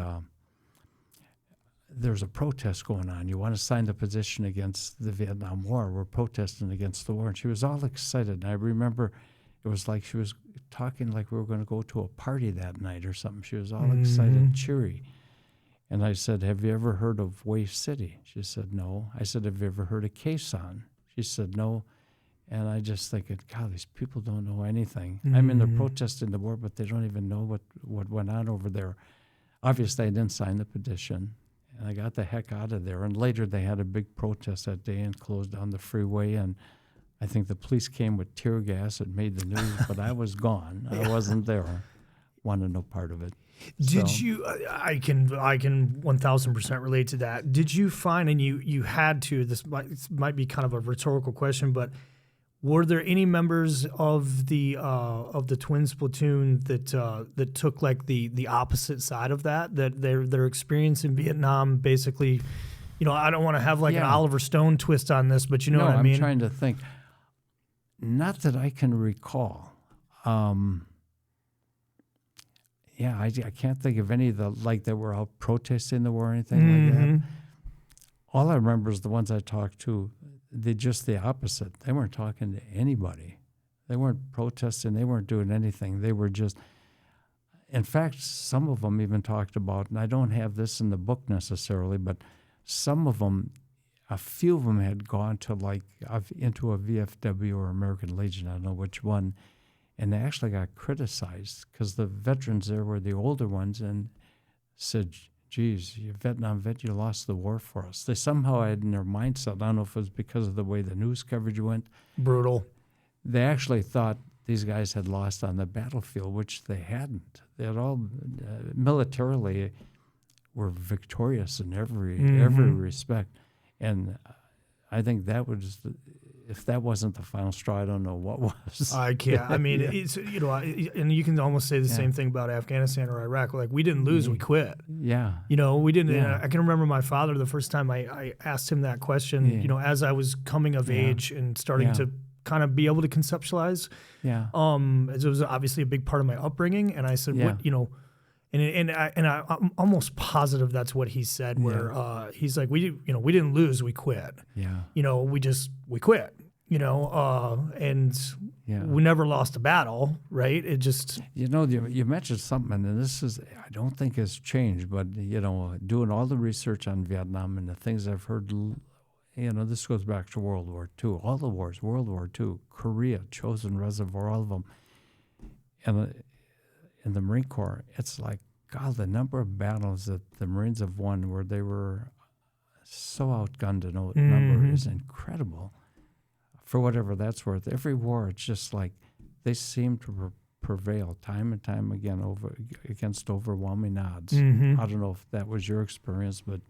there's a protest going on. You want to sign the petition against the Vietnam War? We're protesting against the war. And she was all excited. And I remember it was like she was talking like we were going to go to a party that night or something. She was all excited, cheery. And I said, have you ever heard of Wave City? She said, no. I said, have you ever heard of Quezon? She said, no. And I just thinking, God, these people don't know anything. I mean, they're protesting the war, but they don't even know what went on over there. Obviously, I didn't sign the petition, and I got the heck out of there. And later, they had a big protest that day and closed down the freeway, and I think the police came with tear gas. It made the news, but I was gone. I wasn't there. Wanted no part of it. Did you? I can 1,000% relate to that. Did you find, and you had to? This might be kind of a rhetorical question, but were there any members of the Twins Platoon that took like the opposite side of that? That their experience in Vietnam basically, I don't want to have like an Oliver Stone twist on this, but you know what I mean. I'm trying to think. Not that I can recall. I can't think of any of that were out protesting the war or anything like that. All I remember is the ones I talked to, they just the opposite. They weren't talking to anybody. They weren't protesting. They weren't doing anything. They were just, in fact, some of them even talked about, and I don't have this in the book necessarily, but some of them, a few of them had gone to into a VFW or American Legion, I don't know which one, and they actually got criticized because the veterans there were the older ones and said, geez, you Vietnam vet, you lost the war for us. They somehow had in their mindset, I don't know if it was because of the way the news coverage went. Brutal. They actually thought these guys had lost on the battlefield, which they hadn't. They had all militarily were victorious in every respect. And I think that was, if that wasn't the final straw, I don't know what was. I can't. I mean, it's and you can almost say the same thing about Afghanistan or Iraq. Like, we didn't lose, we quit. Yeah. We didn't. Yeah. I can remember my father the first time I asked him that question. As I was coming of age and starting to kind of be able to conceptualize. Yeah. As it was obviously a big part of my upbringing, and I said, what I'm almost positive that's what he said. Where he's like, we didn't lose, we quit. Yeah. We quit. And we never lost a battle, right? It just you mentioned something, and this is I don't think has changed, but doing all the research on Vietnam and the things I've heard. This goes back to World War II, all the wars, World War II, Korea, Chosin Reservoir, all of them. And in the Marine Corps, it's like, God, the number of battles that the Marines have won where they were so outgunned in a number is incredible. For whatever that's worth, every war, it's just like they seem to prevail time and time again against overwhelming odds. I don't know if that was your experience, but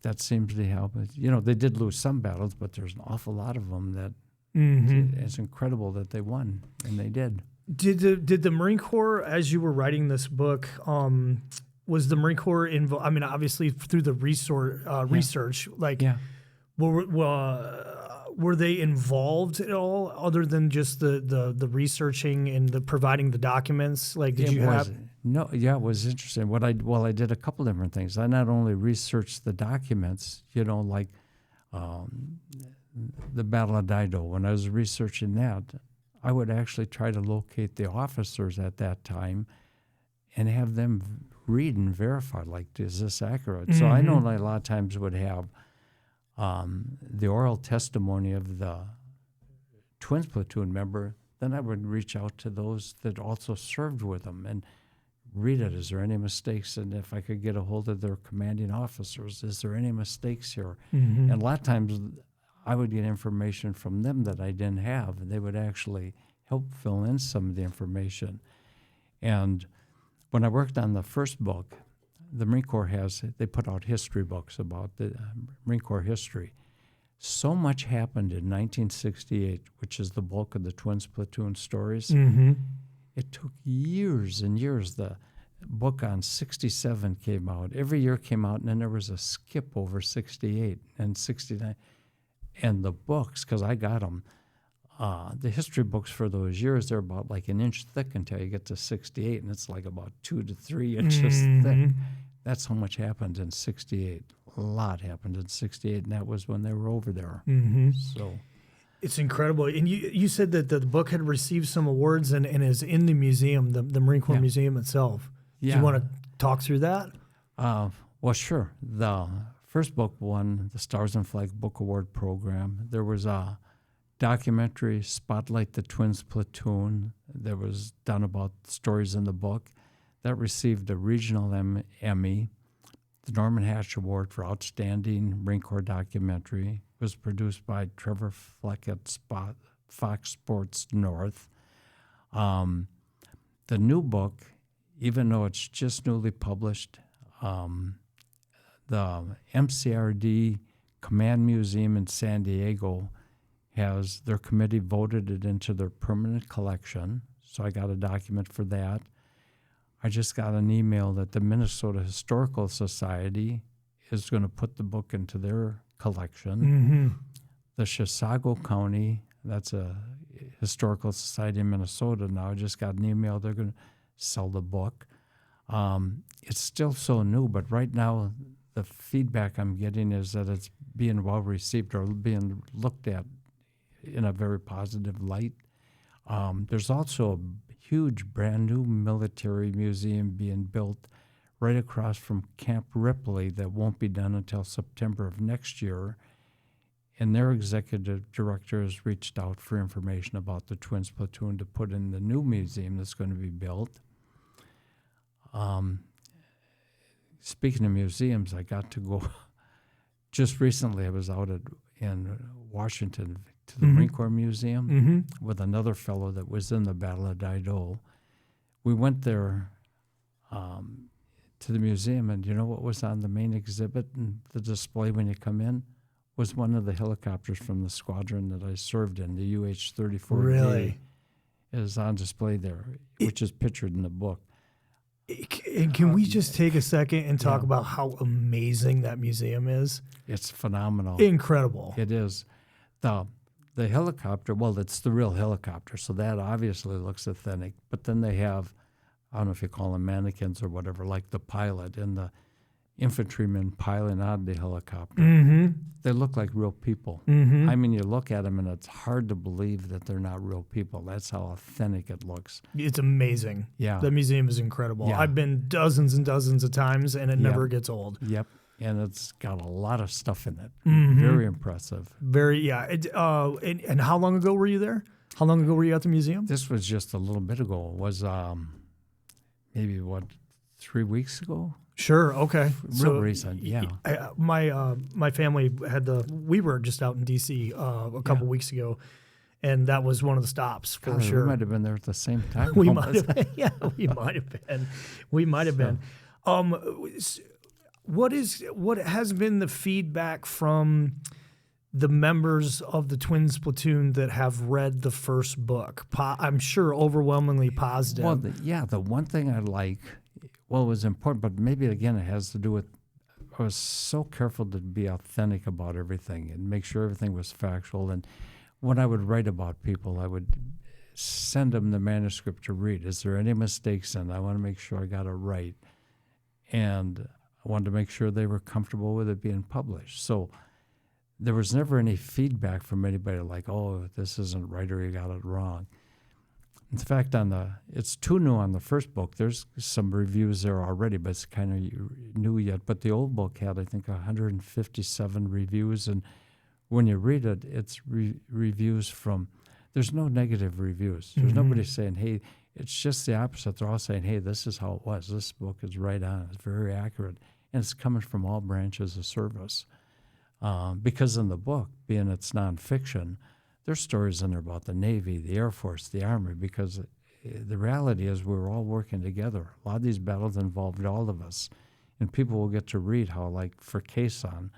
that seems to help. They did lose some battles, but there's an awful lot of them that it's incredible that they won, and they did. Did the Marine Corps, as you were writing this book, was the Marine Corps involved? I mean, obviously through the research, were they involved at all, other than just the researching and the providing the documents? Like, did you have? No, it was interesting. I did a couple different things. I not only researched the documents, like the Battle of Dido. When I was researching that, I would actually try to locate the officers at that time and have them read and verify, like, is this accurate? So I know a lot of times would have the oral testimony of the Twins Platoon member. Then I would reach out to those that also served with them and read it. Is there any mistakes? And if I could get a hold of their commanding officers, is there any mistakes here? And a lot of times I would get information from them that I didn't have, and they would actually help fill in some of the information. And when I worked on the first book, the Marine Corps they put out history books about the Marine Corps history. So much happened in 1968, which is the bulk of the Twins Platoon stories. It took years and years. The book on 67 came out. Every year came out, and then there was a skip over 68 and 69. And the books, because I got them, the history books for those years, they're about like an inch thick until you get to 68, and it's like about 2 to 3 inches thick. That's how much happened in 68. A lot happened in 68, and that was when they were over there. So it's incredible. And you said that the book had received some awards and is in the museum, the Marine Corps Museum itself. Do you want to talk through that? Well, sure. The first book won the Stars and Flag Book Award program. There was a documentary, Spotlight the Twins Platoon, that was done about stories in the book. That received a regional Emmy. The Norman Hatch Award for Outstanding Marine Corps Documentary was produced by Trevor Fleck at Fox Sports North. The new book, even though it's just newly published, the MCRD Command Museum in San Diego has their committee voted it into their permanent collection. So I got a document for that. I just got an email that the Minnesota Historical Society is going to put the book into their collection. The Chisago County, that's a historical society in Minnesota now, I just got an email they're going to sell the book. It's still so new, but right now the feedback I'm getting is that it's being well received or being looked at in a very positive light. There's also a huge brand new military museum being built right across from Camp Ripley that won't be done until September of next year. And their executive director has reached out for information about the Twins Platoon to put in the new museum that's going to be built. Speaking of museums, I got to go just recently. I was out in Washington to the Marine Corps Museum with another fellow that was in the Battle of Dido. We went there to the museum, and you know what was on the main exhibit and the display when you come in? Was one of the helicopters from the squadron that I served in, the UH-34D. Really? Is on display there, which is pictured in the book. And can we just take a second and talk about how amazing that museum is? It's phenomenal. Incredible. It is. The helicopter, well, it's the real helicopter, so that obviously looks authentic. But then they have I don't know if you call them mannequins or whatever, like the pilot and the infantrymen piling out of the helicopter. Mm-hmm. They look like real people. Mm-hmm. I mean, you look at them and it's hard to believe that they're not real people. That's how authentic it looks. It's amazing. Yeah. The museum is incredible. Yeah. I've been dozens and dozens of times, and it Yep. never gets old. Yep. And it's got a lot of stuff in it. Mhm. Very impressive. Very, yeah. And how long ago were you there? How long ago were you at the museum? This was just a little bit ago. It was maybe, 3 weeks ago? Sure. Okay. Real recent, yeah. My family we were just out in D.C. A couple weeks ago, and that was one of the stops for God, sure. We might have been there at the same time. We almost. might have been. Yeah, we might have been. We might have been. What has been the feedback from the members of the Twins Platoon that have read the first book? I'm sure overwhelmingly positive. Well, the one thing I like, it was important, but maybe again it has to do with I was so careful to be authentic about everything and make sure everything was factual. And when I would write about people, I would send them the manuscript to read. Is there any mistakes in it? I want to make sure I got it right. And I wanted to make sure they were comfortable with it being published. So there was never any feedback from anybody like, oh, this isn't right or you got it wrong. In fact, it's too new on the first book. There's some reviews there already, but it's kind of new yet. But the old book had, I think, 157 reviews. And when you read it, it's reviews from, there's no negative reviews. There's nobody saying, hey, it's just the opposite. They're all saying, hey, this is how it was. This book is right on. It's very accurate. And it's coming from all branches of service. Because in the book, being it's nonfiction, there's stories in there about the Navy, the Air Force, the Army, because the reality is we were all working together. A lot of these battles involved all of us. And people will get to read how, like for Quezon,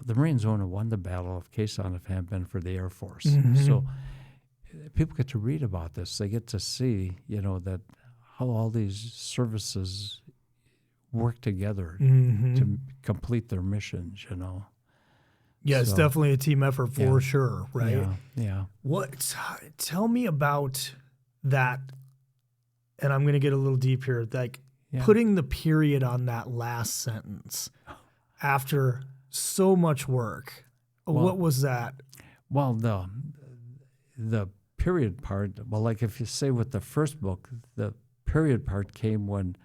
the Marines wouldn't have won the Battle of Quezon if it hadn't been for the Air Force. So people get to read about this. They get to see, that how all these services work together to complete their missions, Yeah, it's definitely a team effort for sure, right? Yeah. Tell me about that, and I'm going to get a little deep here, like putting the period on that last sentence after so much work. What was that? Well, the period part, like if you say with the first book, the period part came when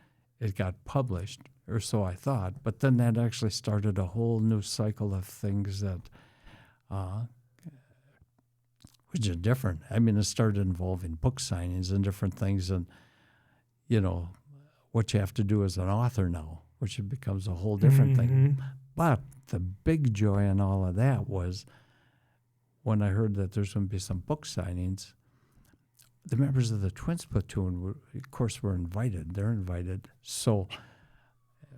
it got published, or so I thought. But then that actually started a whole new cycle of things that, which are different. I mean, it started involving book signings and different things, and what you have to do as an author now, which it becomes a whole different thing. But the big joy in all of that was when I heard that there's going to be some book signings. The members of the Twins Platoon, of course, were invited. They're invited. So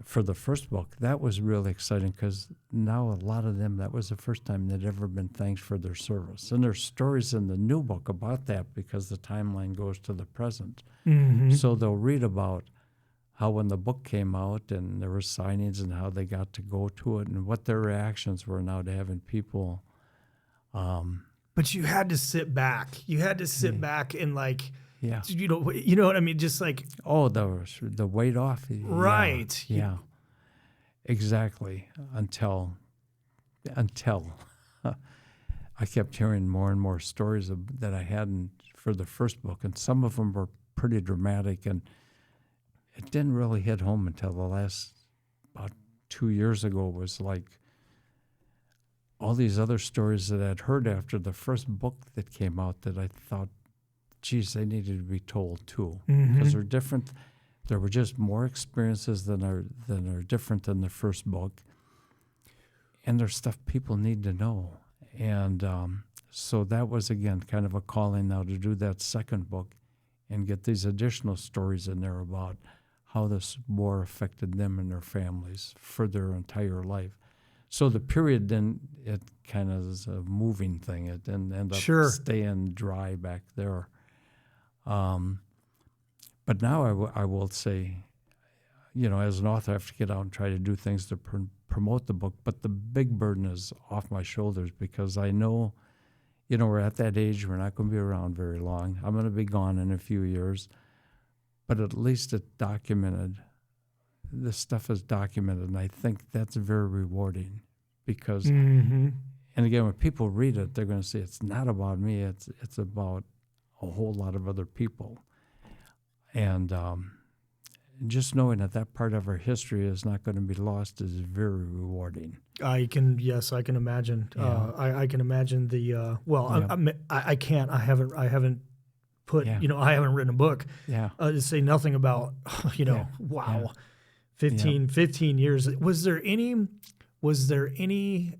for the first book, that was really exciting because now a lot of them, that was the first time they'd ever been thanked for their service. And there's stories in the new book about that because the timeline goes to the present. So they'll read about how when the book came out and there were signings and how they got to go to it and what their reactions were now to having people. But you had to sit back. You had to sit back and you know what I mean? Just like, the weight off. Right. Yeah. Exactly. Until I kept hearing more and more stories that I hadn't for the first book, and some of them were pretty dramatic, and it didn't really hit home until the last about 2 years ago. Was like all these other stories that I'd heard after the first book that came out that I thought, geez, they needed to be told too, because they're different. There were just more experiences than are different than the first book, and there's stuff people need to know. And so that was, again, kind of a calling now to do that second book and get these additional stories in there about how this war affected them and their families for their entire life. So the period, then it kind of is a moving thing. It didn't end up staying dry back there. But now I will say, as an author, I have to get out and try to do things to promote the book. But the big burden is off my shoulders because I know, we're at that age. We're not going to be around very long. I'm going to be gone in a few years. but at least it documented. This stuff is documented, and I think that's very rewarding because, Mm-hmm. and again, when people read it, they're going to say it's not about me. It's about a whole lot of other people, and just knowing that part of our history is not going to be lost is very rewarding. I can imagine. Yeah. I can imagine the. Well, Yeah. I can't. I haven't put. Yeah. I haven't written a book. Yeah. To say nothing about. Yeah. Wow, Yeah. 15 years. Was there any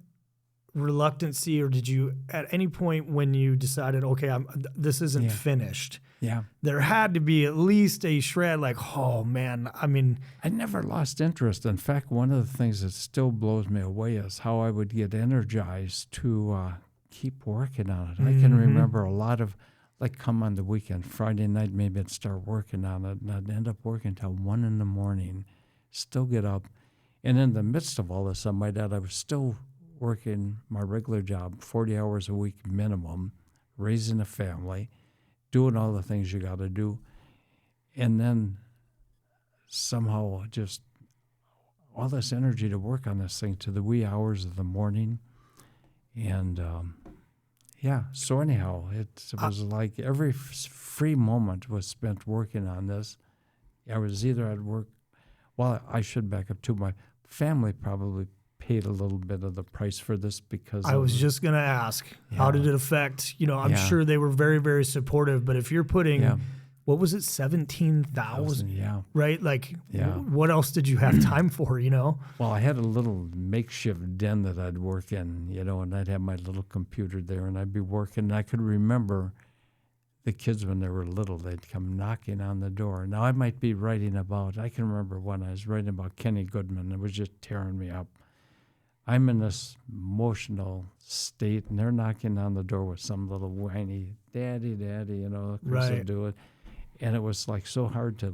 reluctancy, or did you at any point when you decided, okay, this isn't Yeah. finished? Yeah. There had to be at least a shred, like, oh man. I mean, I never lost interest. In fact, one of the things that still blows me away is how I would get energized to keep working on it. I can remember a lot of, like, come on the weekend, Friday night, maybe I'd start working on it, and I'd end up working till 1 a.m, still get up. And in the midst of all this, I might add, I was still working my regular job, 40 hours a week minimum, raising a family, doing all the things you got to do. And then somehow just all this energy to work on this thing to the wee hours of the morning. And so anyhow, it was like every free moment was spent working on this. I was either at work, well, I should back up too. My family probably paid a little bit of the price for this because I was just going to ask, how did it affect, I'm sure they were very, very supportive, but if you're putting, what was it, 17,000, right? Like, what else did you have time for, Well, I had a little makeshift den that I'd work in, and I'd have my little computer there, and I'd be working, and I could remember the kids when they were little, they'd come knocking on the door. Now, I might be writing about, I can remember when I was writing about Kenny Goodman, it was just tearing me up. I'm in this emotional state, and they're knocking on the door with some little whiny, daddy, Right. do it. And it was like so hard to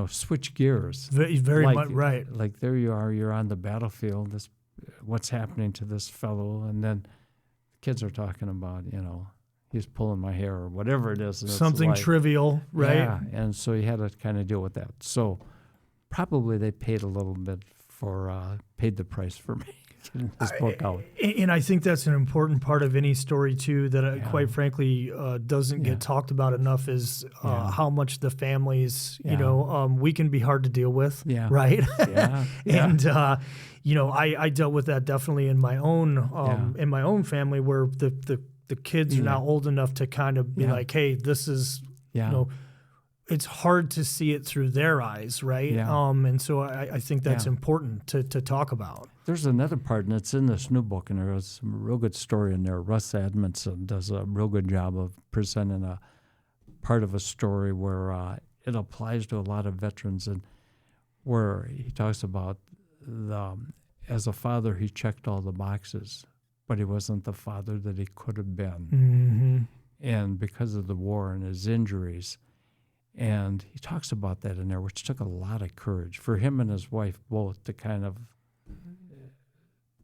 switch gears. Very like, much, right. Like there you are, you're on the battlefield, what's happening to this fellow, and then the kids are talking about, he's pulling my hair or whatever it is. And something like, trivial, right? Yeah, and so you had to kind of deal with that. So probably they paid a little bit paid the price for me getting this book out. And I think that's an important part of any story too that quite frankly doesn't get talked about enough is how much the families, we can be hard to deal with, right? Yeah. And I dealt with that definitely in my own family where the kids are now old enough to kind of be like, hey, this is it's hard to see it through their eyes, right? Yeah. And so I think that's important to talk about. There's another part, and it's in this new book, and there's a real good story in there. Russ Admonson does a real good job of presenting a part of a story where it applies to a lot of veterans, and where he talks about as a father, he checked all the boxes, but he wasn't the father that he could have been. Mm-hmm. And because of the war and his injuries. And he talks about that in there, which took a lot of courage for him and his wife both to kind of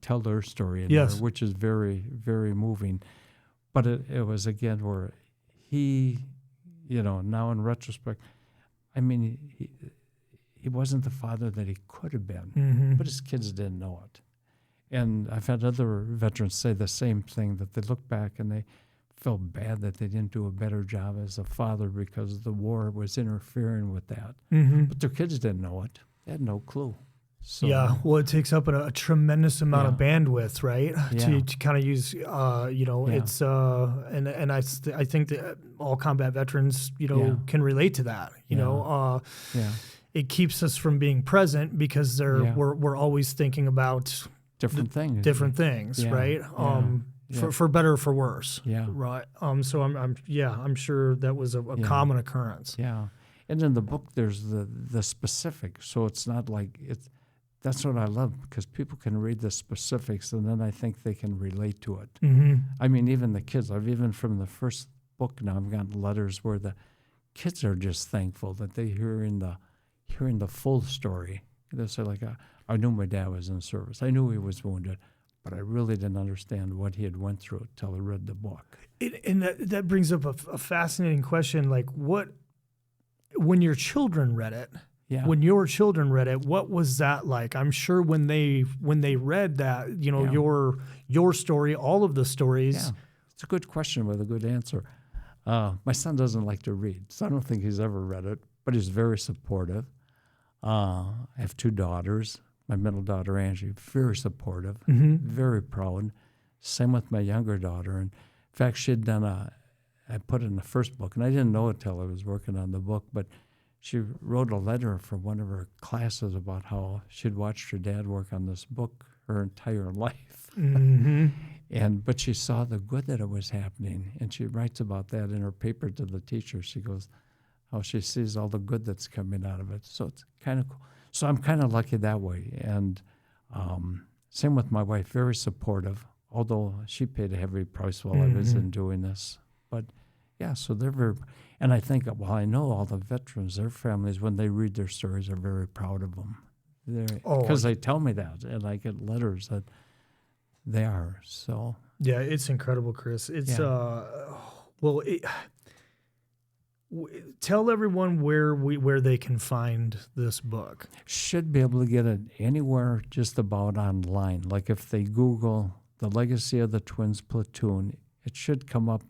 tell their story in there, which is very, very moving. But it was, again, where he, now in retrospect, I mean, he wasn't the father that he could have been, but his kids didn't know it. And I've had other veterans say the same thing, that they look back and they felt bad that they didn't do a better job as a father because the war was interfering with that. But their kids didn't know it. They had no clue. So, well, it takes up a tremendous amount of bandwidth, right? To kind of use, it's, and I think that all combat veterans, can relate to that. It keeps us from being present because we're always thinking about different things, right? For better or for worse. Yeah. Right. So I'm sure that was a common occurrence. Yeah. And in the book there's the specifics. So it's not like that's what I love, because people can read the specifics and then I think they can relate to it. Mm-hmm. I mean, even the kids, even from the first book now, I've gotten letters where the kids are just thankful that they hearing the full story. They say, like, I knew my dad was in service. I knew he was wounded, but I really didn't understand what he had went through until I read the book. And that brings up a fascinating question. Like, what when your children read it, Yeah. when your children read it, what was that like? I'm sure when they read that, your story, all of the stories. Yeah. It's a good question with a good answer. My son doesn't like to read, so I don't think he's ever read it, but he's very supportive. I have 2 daughters. My middle daughter, Angie, very supportive, very proud. Same with my younger daughter. And in fact, she had done I put it in the first book, and I didn't know it till I was working on the book, but she wrote a letter for one of her classes about how she'd watched her dad work on this book her entire life. But she saw the good that it was happening, and she writes about that in her paper to the teacher. She goes, how she sees all the good that's coming out of it. So it's kind of cool. So I'm kind of lucky that way. And same with my wife, very supportive, although she paid a heavy price while I was in doing this. But yeah, so they're very, and I think, well, I know all the veterans, their families, when they read their stories, are very proud of them. Because they tell me that, and I get letters that they are. So yeah, it's incredible, Chris. It's tell everyone where they can find this book. Should be able to get it anywhere just about online. Like if they Google The Legacy of the Twins Platoon, it should come up.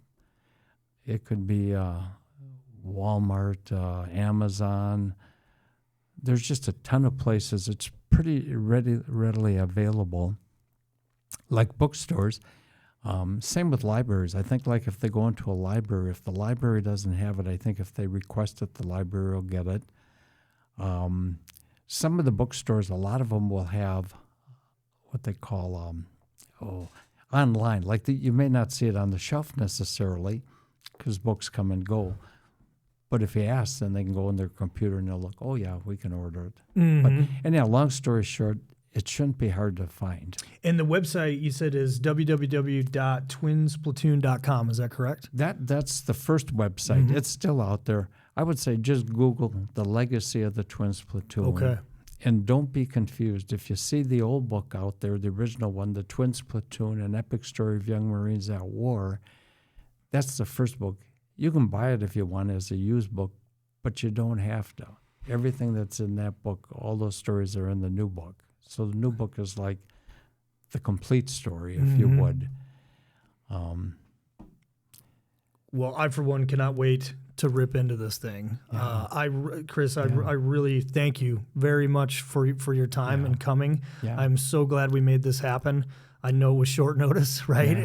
It could be Walmart, Amazon. There's just a ton of places. It's pretty readily available, like bookstores. Same with libraries. I think like if they go into a library, if the library doesn't have it, I think if they request it, the library will get it. Some of the bookstores, a lot of them will have what they call online. Like you may not see it on the shelf necessarily because books come and go. But if you ask, then they can go on their computer and they'll look, oh, yeah, we can order it. Long story short, it shouldn't be hard to find. And the website you said is www.twinsplatoon.com. Is that correct? That's the first website. It's still out there. I would say just Google The Legacy of the Twins Platoon. Okay. And don't be confused. If you see the old book out there, the original one, The Twins Platoon, An Epic Story of Young Marines at War, that's the first book. You can buy it if you want as a used book, but you don't have to. Everything that's in that book, all those stories are in the new book. So the new book is like the complete story, if you would. Well, I, for one, cannot wait to rip into this thing. Yeah. Chris, I really thank you very much for your time and coming. Yeah. I'm so glad we made this happen. I know it was short notice, right?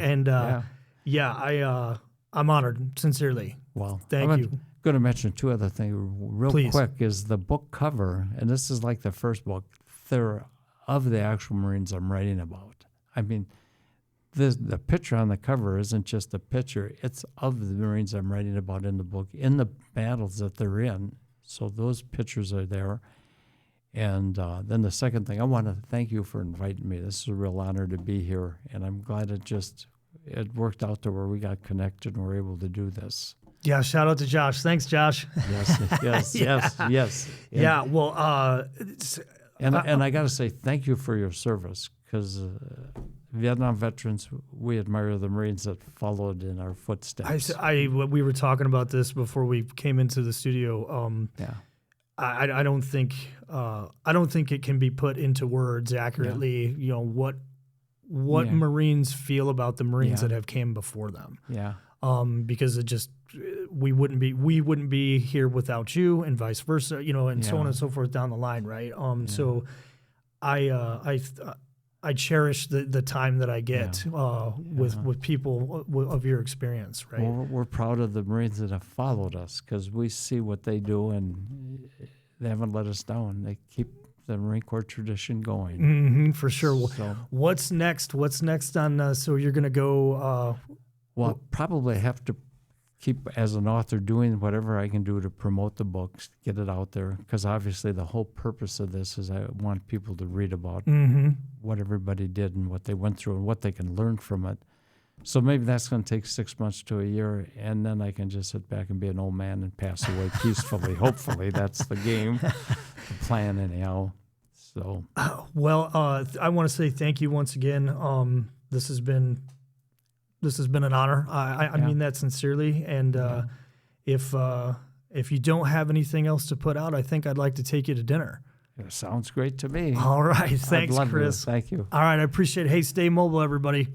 Yeah. And I'm honored, sincerely. Well, thank you. I'm going to mention 2 other things real quick. Is the book cover, and this is like the first book, they're of the actual Marines I'm writing about. I mean, the picture on the cover isn't just a picture. It's of the Marines I'm writing about in the book, in the battles that they're in. So those pictures are there. And then the second thing, I want to thank you for inviting me. This is a real honor to be here, and I'm glad it worked out to where we got connected and were able to do this. Yeah, shout out to Josh. Thanks, Josh. Yes. And I got to say thank you for your service, because Vietnam veterans, we admire the Marines that followed in our footsteps. We were talking about this before we came into the studio. I don't think it can be put into words accurately. Yeah. What Marines feel about the Marines that have came before them. Yeah. Because it just we wouldn't be here without you, and vice versa. And so on and so forth down the line, right? So I cherish the time that I get with people of your experience, right? Well, we're proud of the Marines that have followed us, because we see what they do, and they haven't let us down. They keep the Marine Corps tradition going. For sure. So, what's next? What's next on? So you're going to go. Well, probably have to keep, as an author, doing whatever I can do to promote the books, get it out there, because obviously the whole purpose of this is I want people to read about what everybody did and what they went through and what they can learn from it. So maybe that's going to take 6 months to a year, and then I can just sit back and be an old man and pass away peacefully. Hopefully, that's the game, the plan anyhow. So, I want to say thank you once again. This has been an honor. I mean that sincerely. And if if you don't have anything else to put out, I think I'd like to take you to dinner. It sounds great to me. All right. I'd Thanks, love to. Chris. Thank you. All right. I appreciate it. Hey, stay mobile, everybody.